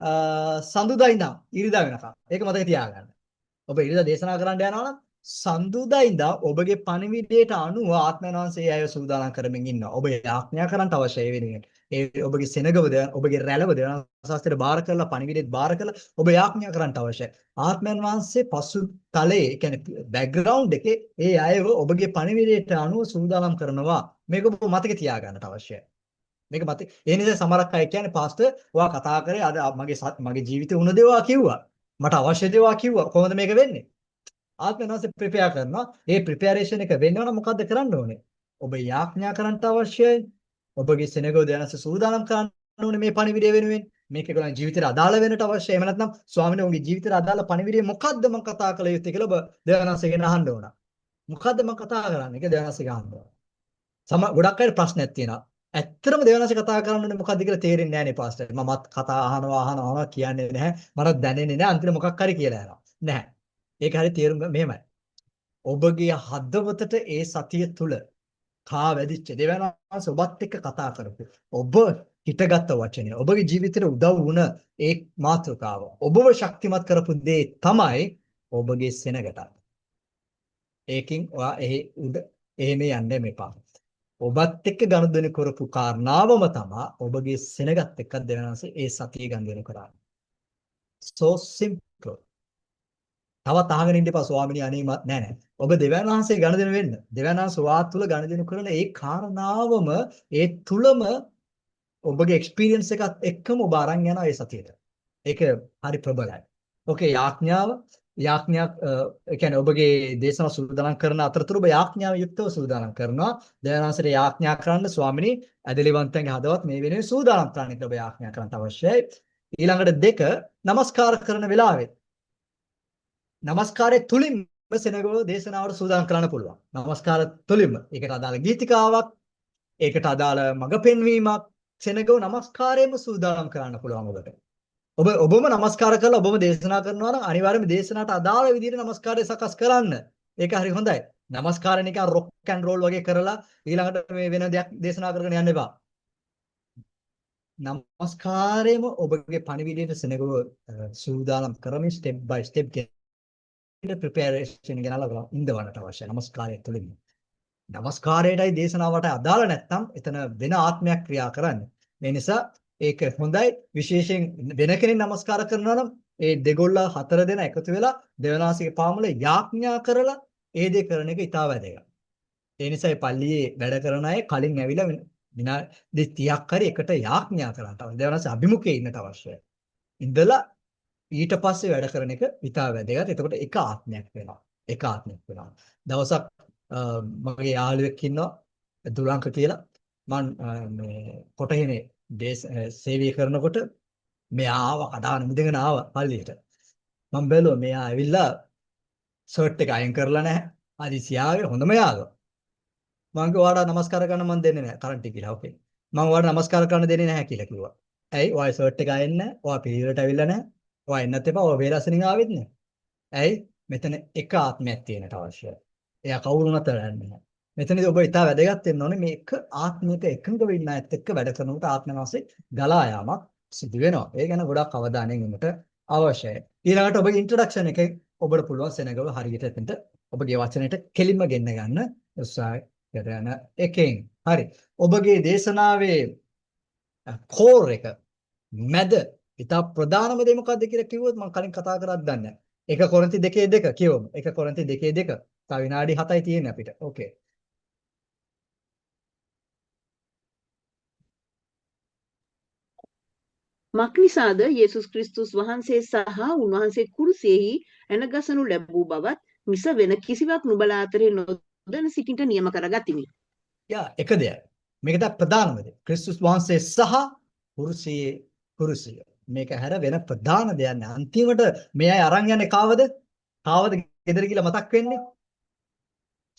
සඳුදා ඉඳන් ඉරිදා වෙනකම්. ඒක මතක තියාගන්න. ඔබ ඉරිදා දේශනා කරන්න යනවා නම් සඳුදා ඉඳන් ඔබගේ පණිවිඩයට අනුව ආත්මයන් වහන්සේ අය සූදානම් කරමින් ඉන්නවා. ඔබ ආඥා කරන්න අවශ්‍ය වෙන්නේ. ඒ ඔබගේ සෙනගවද ඔබගේ රැළවද ශාස්ත්‍රයට බාර කරලා පණිවිඩෙත් බාර කරලා ඔබ ආඥා කරන්න අවශ්‍යයි. ආත්මයන් වහන්සේ පසු තලයේ කියන්නේ බෑග්ග්‍රවුන්ඩ් එකේ ඒ අයව ඔබගේ පණිවිඩයට අනුව සූදානම් කරනවා. මේක ඔබ මතක තියාගන්නට අවශ්‍යයි. මේක මත ඒ නිසා සමහරක් අය කියන්නේ පාස්ටර් ඔයා කතා කරේ අද මගේ ජීවිතේ වුණ දේවා කිව්වා. මට අවශ්‍ය දේවා කිව්වා. කොහොමද මේක වෙන්නේ? ආත්මය වාසේ ප්‍රිපෙයාර් කරනවා. ඒ ප්‍රිපෙයාරේෂන් එක වෙන්නව නම් මොකද්ද කරන්න ඕනේ? ඔබ යාඥා කරන්න අවශ්‍යයි. ඔබගේ සෙනගව දෙවනස සූදානම් කරන්න ඕනේ මේ පණිවිඩය වෙනුවෙන්. මේක ඒගොල්ලන් ජීවිතේට අදාළ වෙන්නට අවශ්‍යයි. එහෙම නැත්නම් ස්වාමීන් වහන්සේ උන්ගේ ජීවිතේට අදාළ පණිවිඩය මොකද්ද මම කතා කළ යුත්තේ කියලා ඔබ දෙවනසගෙන් අහන්න ඕන. මොකද්ද මම කතා කරන්නේ කියලා දෙවනසගෙන් අහන්න ඕන. ගොඩක් අය ප්‍රශ්නයක් තියෙනවා. ඇත්තටම දෙවනසේ කතා කරන්නේ මොකද්ද කියලා තේරෙන්නේ නැහැ නේ පාස්ටර්. මමත් කතා අහනවා කියන්නේ නැහැ. මට දැනෙන්නේ නැහැ. අන්තිමට මොකක් හරි කියලා යනවා. නැහැ. ඒක හරි තේරුම් ගන්න මෙහෙමයි. ඔබගේ හදවතට ඒ සතිය තුල කා වැඩිච්ච දෙවනස ඔබත් එක්ක කතා කරපු ඔබ හිතගත් වචනය ඔබගේ ජීවිතේට උදව් වුණ ඒ මාතෘකාව ඔබව ශක්තිමත් කරපු දේ තමයි ඔබගේ සෙනගට. ඒකින් ඔයා එහෙම යන්න මෙපා. ඔබත් එක්ක ගනුදෙනු කරපු කාරණාවම තමයි ඔබගේ සෙනගත් එක්ක දෙවනස ඒ සතිය ගනුදෙනු කරන්නේ. So simple. තවත් අහගෙන ඉන්න එපා ස්වාමිනී අනේමත් නෑ. ඔබ දෙවියන් වහන්සේ ගනුදෙනු වෙන්න. දෙවියන් වහන්සේ වාත් තුල ගනුදෙනු කරන ඒ කාරණාවම ඒ තුලම ඔබගේ එක්ස්පීරියන්ස් එකත් එක්කම ඔබ අරන් යනවා ඒ සතියට. ඒක හරි ප්‍රබලයි. ඕකේ යාඥා ඒ කියන්නේ ඔබගේ දේශනාව සූදානම් කරන අතරතුර ඔබ යාඥාව යුක්තව සූදානම් කරනවා. දෙවියන් වහන්සේට යාඥා කරන්න ස්වාමිනී ඇදලිවන්තයන්ගේ හදවත් මේ වෙනුවෙන් සූදානම් කරන්න ඔබ යාඥා කරන්න අවශ්‍යයි. ඊළඟට 2 නමස්කාර කරන වෙලාවේ නමස්කාරයේ තුලින්ම සෙනගව දේශනාවට සූදානම් කරන්න පුළුවන්. නමස්කාර තුලින්ම. ඒකට අදාළ ගීතිකාවක්, ඒකට අදාළ මඟ පෙන්වීමක් සෙනගව නමස්කාරයෙන්ම සූදානම් කරන්න පුළුවන් ඔබට. ඔබම නමස්කාර කරලා ඔබම දේශනා කරනවා නම් අනිවාර්යයෙන්ම දේශනාවට අදාළ විදිහට නමස්කාරය සකස් කරන්න. ඒක හරි හොඳයි. නමස්කාරය නිකන් රොක් ඇන්ඩ් රෝල් වගේ කරලා ඊළඟට මේ වෙන දෙයක් දේශනා කරගෙන යන්න එපා. නමස්කාරයම ඔබගේ පණිවිඩයට සෙනගව සූදානම් කරමින් ස්ටෙප් බයි ස්ටෙප් ප්‍රිපෙරේෂන් ගෙනල්ලා ඉඳවන්නට අවශ්‍යයි නමස්කාරය තුළින්. නමස්කාරයටයි දේශනාවට අදාළ නැත්නම් එතන වෙන ආත්මයක් ක්‍රියා කරන්නේ. ඒ නිසා ඒක හොඳයි. විශේෂයෙන් වෙන කෙනෙක් නමස්කාර කරනවා නම් ඒ දෙගොල්ල 4 දෙනා එකතු වෙලා දෙවනාසික පාමුල යාඥා කරලා ඒ දේ කරන එක ඉතාල වැදගත්. ඒ නිසා මේ පල්ලියේ වැඩ කරන අය කලින් ඇවිල්ලා විනාඩි 30ක් හරි එකට යාඥා කරන්න අවශ්‍යයි. දෙවනාසි අභිමුඛයේ ඉන්නට අවශ්‍යයි. ඉඳලා ඊට පස්සේ වැඩ කරන එක ඉතාල වැදගත්. එතකොට එක ආත්මයක් වෙනවා. එක ආත්මයක් වෙනවා. දවසක් මගේ යාළුවෙක් ඉන්නවා දුලංක කියලා. මම මේ කොටහිනේ සේවය කරනකොට මෙයා ආව කඩාන මුදගෙන ආව පල්ලියට. මම බැලුවා මෙයා ඇවිල්ලා ෂර්ට් එක අයන් කරලා නැහැ. හදිසියාවේ හොඳම යාළුවා. මම ඔයාලට නමස්කාර කරන්න මම දෙන්නේ නැහැ කරන්ටි කියලා. ඕකේ. මම ඔයාලට නමස්කාර කරන්න දෙන්නේ නැහැ කියලා කිව්වා. ඇයි? ඔයා ෂර්ට් එක අයන්නේ නැහැ. ඔයා පිළිවෙලට ඇවිල්ලා නැහැ. ඔයා එන්නත් එපා. ඔයා වේලසනින් ආවෙත් නැහැ. ඇයි? මෙතන එක ආත්මයක් තියෙනට අවශ්‍යයි. එයා කවුරුණත් වැඩන්නේ නැහැ. මෙතනදී ඔබ ඉතා වැදගත් වෙන්න ඕනේ මේක ආත්මික එකඟ වෙන්න ඇත්ත එක්ක වැඩ කරනකොට ආත්මවාසේ ගලා යාමක් සිදු වෙනවා. ඒ ගැන ගොඩක් අවධානයෙන් ඉන්නට අවශ්‍යයි. ඊළඟට ඔබගේ ඉන්ට්‍රොඩක්ෂන් එකේ ඔබට පුළුවන් සෙනගව හරියට එතනට ඔබගේ වචනෙට කෙලින්ම ගෙන්න ගන්න උත්සාහ කරන එකෙන්. හරි. ඔබගේ දේශනාවේ කෝර් එක මැද ඉතා ප්‍රධානම දේ මොකක්ද කියලා කිව්වොත් මම කලින් කතා කරත් දන්නේ නැහැ. 1 කොරින්ති 2:2 කියවමු. 1 කොරින්ති 2:2. තව විනාඩි 7යි තියෙන්නේ අපිට. ඕකේ. මක්නිසාද යේසුස් ක්‍රිස්තුස් වහන්සේ සහ උන්වහන්සේ කුරුසියෙහි ඇනගසනු ලැබූ බවත් මිස වෙන කිසිවක් නුඹලා අතරේ නොදැන සිටින්ට නියම කරගතිමි. යා එක දෙයක්. මේක තමයි ප්‍රධානම දේ. ක්‍රිස්තුස් වහන්සේ සහ කුරුසිය. මේක හැර වෙන ප්‍රධාන දෙයක් නෑ. අන්තිමට මේ අය අරන් යන්නේ කාවද? කාවද ගෙදර කියලා මතක් වෙන්නේ?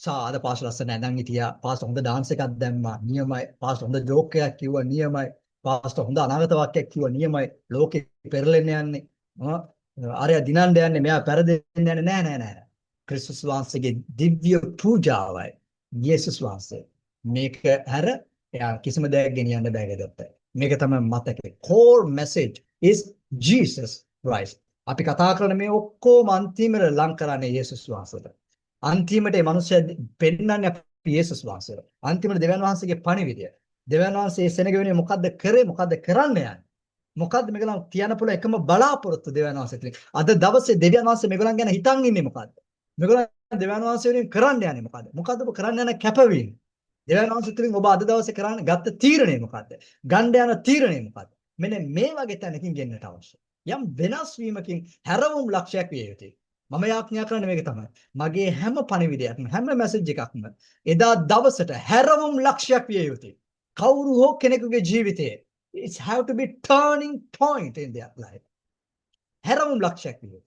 සාද පාස් ලස්සන නැදන් හිටියා. පාස් හොඳ ඩාන්ස් එකක් දැම්මා. නියමයි. පාස් හොඳ ජෝක් එකක් කිව්වා. නියමයි. පාස්ට හොඳ අනාගත වාක්‍යයක් කිව්වා. නියමයි. ලෝකෙ පෙරලෙන්න යන්නේ. ආරය දිනන්න යන්නේ. මෙයා පෙරදෙන්න යන්නේ නෑ. ක්‍රිස්තුස් වහන්සේගේ දිව්‍ය පූජාවයි. යේසුස් වහන්සේ. මේක හැර එයා කිසිම දෙයක් ගෙනියන්න බෑ ගෙදරට. මේක තමයි මතකේ. core message is Jesus Christ. අපි කතා කරන මේ ඔක්කොම අන්තිමට ලං කරන්නේ යේසුස් වහන්සේට. අන්තිමට මේ මිනිස්සු පෙන්නන්නේ අපි යේසුස් වහන්සේට. අන්තිමට දෙවියන් වහන්සේගේ පණිවිඩය. දෙවියන් වහන්සේ සෙනග වෙනුවේ මොකද්ද කරේ? මොකද්ද කරන්න යන්නේ? මොකද්ද මේගොල්ලන් තියන්න පුළුවන් එකම බලාපොරොත්තු දෙවියන් වහන්සේට. අද දවසේ දෙවියන් වහන්සේ මේගොල්ලන් ගැන හිතන් ඉන්නේ මොකද්ද? මේගොල්ලන් දෙවියන් වහන්සේ වෙනුවෙන් කරන්න යන්නේ මොකද්ද? මොකද්ද ඔබ කරන්න යන කැපවීම? දෙවියන් වහන්සේ තුලින් ඔබ අද දවසේ කරන්න ගත්ත තීරණය මොකද්ද? ගන්න යන තීරණය මොකද්ද? මෙන්න මේ වගේ තැනකින් ගෙන්නට අවශ්‍යයි. යම් වෙනස් වීමකින් හැරවුම් ලක්ෂයක් විය යුතුයි. මම යාඥා කරන්නේ මේක තමයි. මගේ හැම පණිවිඩයක්ම හැම මැසේජ් එකක්ම එදා දවසට හැරවුම් ලක්ෂයක් විය යුතුයි. කවුරු හෝ කෙනෙකුගේ ජීවිතයේ it have to be turning point in their life. හැරවුම් ලක්ෂයක් විය යුතුයි.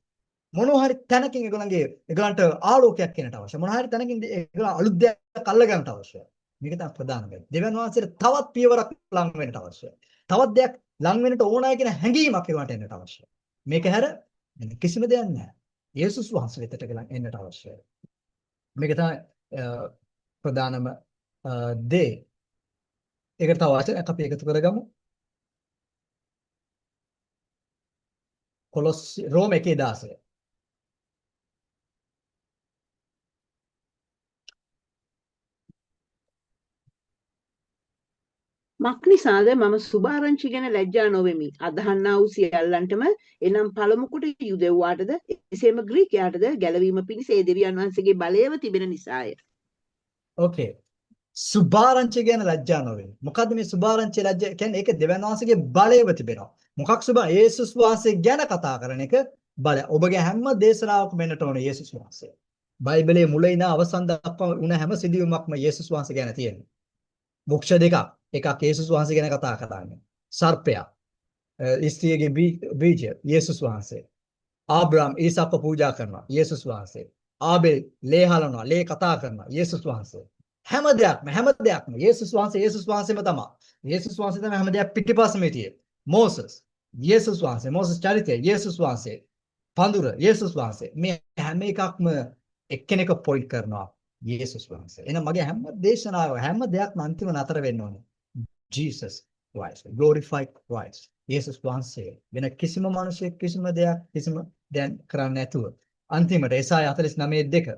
මොනවා හරි තැනකින් ඒගොල්ලන්ට ආලෝකයක් එන්නට අවශ්‍යයි. මොනවා හරි තැනකින් ඒගොල්ලෝ අලුත් දෙයක් අල්ල ගන්නට අවශ්‍යයි. මේක තමයි ප්‍රධාන දේ. දෙවියන් වහන්සේට තවත් පියවරක් ලං වෙන්නට අවශ්‍යයි. තවත් දෙයක් ලං වෙන්නට ඕනයි කියන හැඟීමක් ඒකට එන්නට අවශ්‍යයි. මේක හැර වෙන කිසිම දෙයක් නැහැ. යේසුස් වහන්සේ වෙතට එන්නට අවශ්‍යයි. මේක තමයි ප්‍රධානම දේ. ඒකට තව වචනයක් අපි එකතු කරගමු. රෝම 1:16. මක්නිසාද මම සුභාරංචි ගැන ලැජ්ජා නොවෙමි. අදහන්නා වූ සියල්ලන්ටම එනම් පළමු කොට යුදෙව්වාටද එසේම ග්‍රීකයාටද ගැලවීම පිණිස ඒ දෙවියන් වහන්සේගේ බලයව තිබෙන නිසාය. ඕකේ. සුභාරංචි ගැන ලැජ්ජා නොවෙන්න. මොකද්ද මේ සුභාරංචි ලැජ්ජා කියන්නේ? ඒක දෙවියන් වහන්සේගේ බලයව තිබෙනවා. මොකක් සුභ? යේසුස් වහන්සේ ගැන කතා කරන එක බලය. ඔබගේ හැම දේශනාවකම එන්නට ඕනේ යේසුස් වහන්සේ. බයිබලයේ මුල ඉඳන් අවසන් දක්වා උන හැම සිදුවීමක්ම යේසුස් වහන්සේ ගැන තියෙනවා. මොක්ෂ දෙකක්. එකක් යේසුස් වහන්සේ ගැන කතා කරන්නේ. සර්පයා, ස්ත්‍රියගේ බීජය යේසුස් වහන්සේ. ආබ්‍රහම් ඊසාක පූජා කරනවා යේසුස් වහන්සේ. ආබෙල් ලේ හලනවා, ලේ කතා කරනවා යේසුස් වහන්සේ. හැම දෙයක්ම යේසුස් වහන්සේම තමයි. යේසුස් වහන්සේ තමයි හැම දෙයක් පිටිපස්සෙම තියෙන්නේ. මෝසස් යේසුස් වහන්සේ, මෝසස් චරිතය යේසුස් වහන්සේ. පඳුර යේසුස් වහන්සේ. මේ හැම එකක්ම එක්කෙනෙක් පොයින්ට් කරනවා යේසුස් වහන්සේ. එහෙනම් මගේ හැම දේශනාව හැම දෙයක්ම අන්තිම නතර වෙන්න ඕනේ. Jesus Christ, glorified Christ. යේසුස් වහන්සේ වෙන කිසිම මිනිසෙක් කිසිම දෙයක් කරන්නේ නැතුව අන්තිමට ඒසාය 49:2.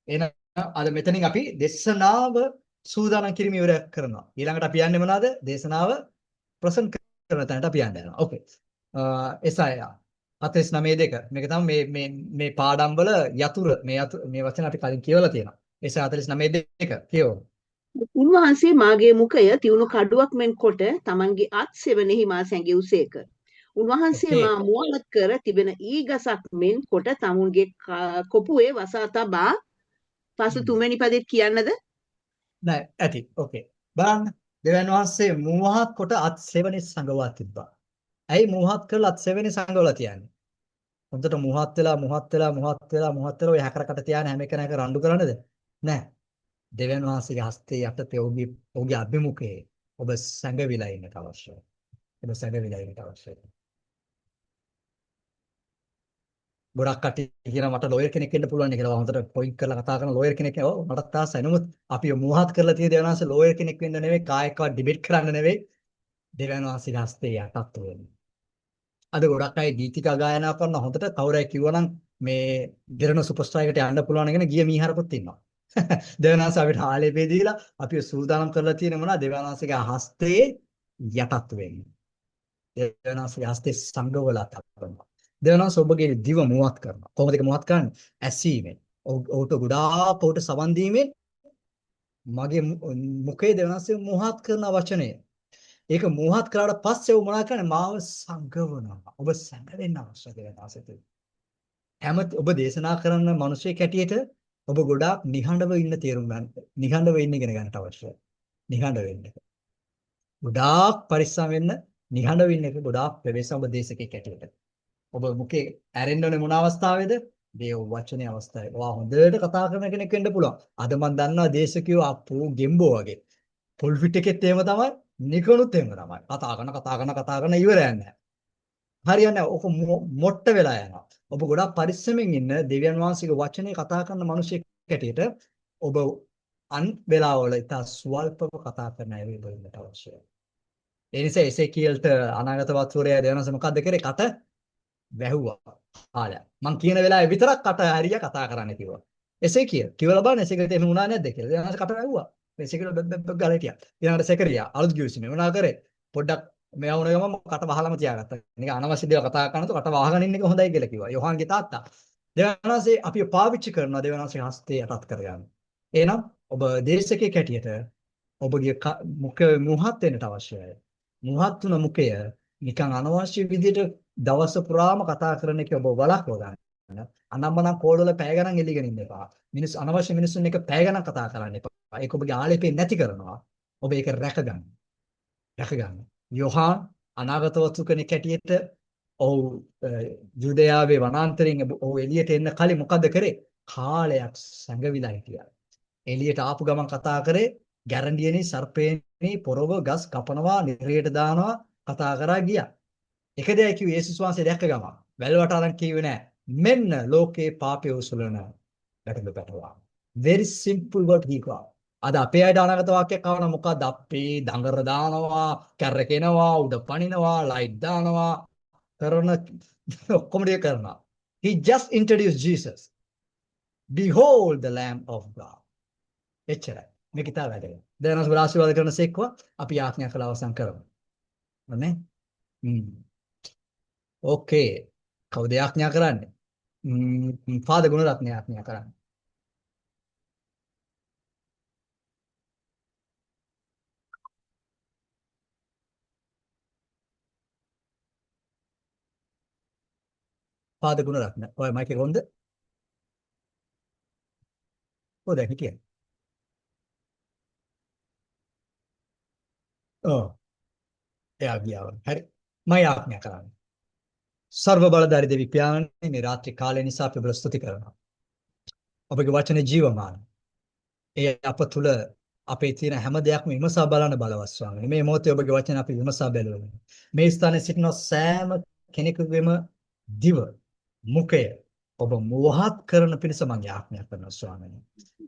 එහෙනම් අද මෙතනින් අපි දේශනාව සූදානම් කිරීම ඉවර කරනවා. ඊළඟට අපි යන්නේ මොනවද? දේශනාව ප්‍රසන්ට් කරන තැනට අපි යන්න යනවා. ඕකේ. ඒසාය 49:2. මේක තමයි මේ පාඩම් වල යතුරු මේ වචන අපි කලින් කියවලා තියෙනවා. ඒසාය 49:2 කියවමු. උන්වහන්සේ මාගේ මුඛය තියුණු කඩුවක් මෙන් කොට තමන්ගේ අත් සෙවණෙහි මා සැඟෙව්සේක. උන්වහන්සේ මා මුවන්වත් කර තිබෙන ඊ ගසක් මෙන් කොට තමුන්ගේ කොපුවේ වසා තබා පසු තුන්වෙනි පදෙත් කියන්නද? නෑ ඇති. ඕකේ. බලන්න. දෙවියන් වහන්සේ මුවහත් කොට අත් සෙවණේ සංගවා තිබ්බා. ඇයි මුවහත් කරලා අත් සෙවණේ සංගවලා තියන්නේ? හොඳට මුවහත් වෙලා ඔය හැකරකට තියාන හැම එකනක රණ්ඩු කරන්නද? නෑ. දෙවියන් වහන්සේගේ හස්තේ යටතේ ඔහුගේ අභිමුඛයේ ඔබ සැඟවිලා ඉන්නට අවශ්‍යයි. ගොඩක් කටි කියන මට ලෝයර් කෙනෙක් වෙන්න පුළුවන් කියලා හොඳට පොයින්ට් කරලා කතා කරන ලෝයර් කෙනෙක් නේ. ඔව් මටත් ආසයි. නමුත් අපි මුවහත් කරලා තියෙන දෙවියන් වහන්සේ ලෝයර් කෙනෙක් වෙන්න නෙවෙයි, කායකවත් ඩිබේට් කරන්න නෙවෙයි. දෙවියන් වහන්සේගේ හස්තේ යටත් වෙන්න. අද ගොඩක් අය ගීතිකා ගායනා කරන හොඳට කවුරුයි කිව්වනම් මේ දෙරණ සුපර්ස්ටාර් එකට යන්න පුළුවන් කියන ගිය මීහරපොත් ඉන්නවා. දෙවියන් වහන්සේ අපිට ආලේපේ දීලා අපි සූදානම් කරලා තියෙන මොනවා? දෙවියන් වහන්සේගේ හස්තේ යටත් වෙන්න. දෙවියන් වහන්සේගේ හස්තේ සංගවලා තබනවා. දෙවියන් වහන්සේ ඔබගේ දිව මුවත් කරනවා. කොහොමද ඒක මුවත් කරන්නේ? ඇසීමෙන්. ඔහුට ගොඩාක් ඔහුට සවන් දීමෙන් මගේ මුඛයේ දෙවියන් වහන්සේ මුවත් කරන වචනය. ඒක මුවත් කරාට පස්සේ ඔබ මොනවා කරන්නේ? මාව සංගවනවා. ඔබ සංගවෙන්න අවශ්‍ය දෙවියන් වහන්සේට. ඔබ දේශනා කරන මිනිසෙක් හැටියට ඔබ ගොඩාක් නිහඬව ඉන්න තේරුම් ගන්න. නිහඬව ඉන්න ඉගෙන ගන්නට අවශ්‍යයි. නිහඬ වෙන්න. ගොඩාක් පරිස්සම් වෙන්න. නිහඬව ඉන්න එක ගොඩාක් ප්‍රවේශම ඔබ දේශකෙක් හැටියට. ඔබ මුඛේ ඇරෙන්න ඕනේ මොන අවස්ථාවේද? දේව වචනේ අවස්ථාවේ. ඔයා හොඳට කතා කරන කෙනෙක් වෙන්න පුළුවන්. අද මම දන්නවා දේශකයෝ අපෝ ගෙම්බෝ වගේ. පොල් ෆිට් එකෙත් එහෙම තමයි. නිකනුත් එහෙම තමයි. කතා කරන ඉවරයක් නැහැ. හරියන්නේ ඔක මොට්ට වෙලා යනවා. ඔබ ගොඩාක් පරිස්සමෙන් ඉන්න දෙවියන් වහන්සේගේ වචනේ කතා කරන මිනිසෙක් හැටියට ඔබ අන් වෙලාවල ඉතා ස්වල්පව කතා කරන අය වෙන්නට අවශ්‍යයි. ඒ නිසා එසේකියල්ට අනාගත වත්වරයා දෙවනස මොකද්ද කරේ? කට වැහුවා. ආලය. මං කියන වෙලාවේ විතරක් කට හරිය කතා කරන්න කිව්වා. එසේකියල් කිව්වලා බලන්න එසේකියල්ට එහෙම වුණා නැද්ද කියලා. දෙවනස කට වැහුවා. එසේකියල් බබ් ගාලා හිටියා. ඊළඟට සෙකරියා අලුත් ගිවිසුමේ මොනවා කරේ? පොඩ්ඩක් මෙයා වුණ ගමන් කට වහලම තියාගත්තා. නිකන් අනවශ්‍ය දේවල් කතා කරනකොට කට වහගෙන ඉන්න එක හොඳයි කියලා කිව්වා. යෝහන්ගේ තාත්තා. දෙවනසේ අපි පාවිච්චි කරනවා දෙවනසේ හස්තේ යටත් කරගන්න. එහෙනම් ඔබ දේශකයෙක් හැටියට ඔබගේ මුඛ මුහත් වෙන්නට අවශ්‍යයි. මුහත් වුණ මුඛය නිකන් අනවශ්‍ය විදිහට දවස පුරාම කතා කරන එක ඔබ වළක්ව ගන්න. අනම්මනම් කෝල් වල පැය ගණන් එළිගෙන ඉන්න එපා. අනවශ්‍ය මිනිස්සුන් එක පැය ගණන් කතා කරන්න එපා. ඒක ඔබගේ ආලේපේ නැති කරනවා. ඔබ ඒක රැකගන්න. රැකගන්න. යොහාන් අනාගත වස්තු කෙනෙක් හැටියට ඔව් යුදයාවේ වනාන්තරයෙන් ඔව් එළියට එන්න කලින් මොකද කරේ? කාලයක් සැඟවිලා හිටියා. එළියට ආපු ගමන් කතා කරේ ගැරන්ඩියනේ සර්පේනේ පොරව ගස් කපනවා නිරයට දානවා කතා කරා ගියා. එක දෙයක් කිව්වේ යේසුස් වහන්සේ දැක්ක ගමන් වැල්වට අරන් කිව්වේ නෑ මෙන්න ලෝකේ පාපය උසුලන ගැටලු පැටවා. very simple what he got. අද අපේ අයට අනාගත වාක්‍යයක් ආවම මොකද අපේ දඟර දානවා කැරකෙනවා උඩ පනිනවා ලයිට් දානවා කරන ඔක්කොම දේ කරනවා. He just introduced Jesus. Behold the Lamb of God. එච්චරයි. මේක ඉතාල වැදගත්. දැන් අපි ආශිර්වාද කරන සෙක්ව අපි යාඥා කළ අවසන් කරමු. නේ? ඕකේ. කවුද යාඥා කරන්නේ? ෆාදර් ගුණරත්න යාඥා කරන්නේ. ෆාදර් ගුණරත්න. ඔය මයික් එක හොඳ? ඔය දැන් හිටියේ. ඔව්. එයා ගියා. හරි. මම යාඥා කරන්නේ. සර්ව බලධාරී දෙවි පියාණනි මේ රාත්‍රී කාලය නිසා අපි ඔබ ස්තුති කරනවා. ඔබගේ වචනේ ජීවමාන. ඒ අප තුල අපේ තියෙන හැම දෙයක්ම විමසා බලන්න බලවත් ස්වාමීනි. මේ මොහොතේ ඔබගේ වචන අපි විමසා බැලුවා. මේ ස්ථානයේ සිටින සෑම කෙනෙකුගේම දිව මුඛය ඔබ මුවහත් කරන පිණිස මම යාඥා කරනවා ස්වාමීනි.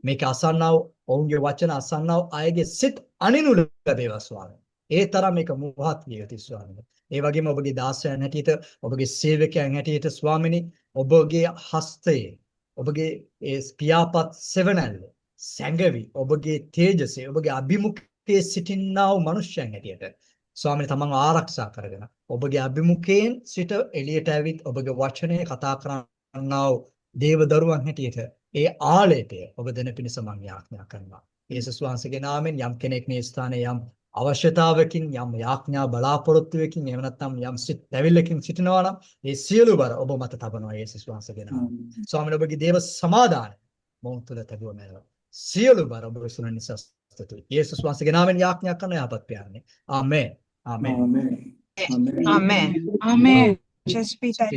මේක අසන්නා වූ ඔවුන්ගේ වචන අසන්නා වූ අයගේ සිත් අනිනු ලැබේවා ස්වාමීනි. ඒ තරම් මේක මුවහත් විය යුතුයි ස්වාමීනි. ඒ වගේම ඔබගේ දාසයන් හැටියට ඔබගේ සේවකයන් හැටියට ස්වාමීනි ඔබගේ හස්තයේ ඔබගේ ඒ පියාපත් සෙවණැල්ල සැඟවි ඔබගේ තේජසේ ඔබගේ අභිමුඛයේ සිටින්නා වූ මනුෂ්‍යයන් හැටියට ස්වාමීනි තමන්ව ආරක්ෂා කරගෙන ඔබගේ අභිමුඛයෙන් සිට එළියට ඇවිත් ඔබගේ වචනේ කතා කරන්නා වූ දේවදරුවන් හැටියට ඒ ආලේපය ඔබ දෙන පිණිස මම යාඥා කරනවා. යේසුස් වහන්සේගේ නාමයෙන් යම් කෙනෙක් මේ ස්ථානයේ යම් අවශ්‍යතාවකින් යම් යාඥා බලාපොරොත්තුවකින් එහෙම නැත්නම් යම් සිත් දැවිල්ලකින් සිටිනවා නම් ඒ සියලු බර ඔබ මත තබනවා යේසුස් වහන්සේගේ නාමයෙන්. ස්වාමීනි ඔබගේ දේව සමාදානය මොහොත තුළ තැබුව මැනව. සියලු බර ඔබ විසුණු නිසා ස්තුතියි. යේසුස් වහන්සේගේ නාමයෙන් යාඥා කරන යහපත් පියාණනි. ආමේන්. ආමේන්. Amen. Amen. Just be that.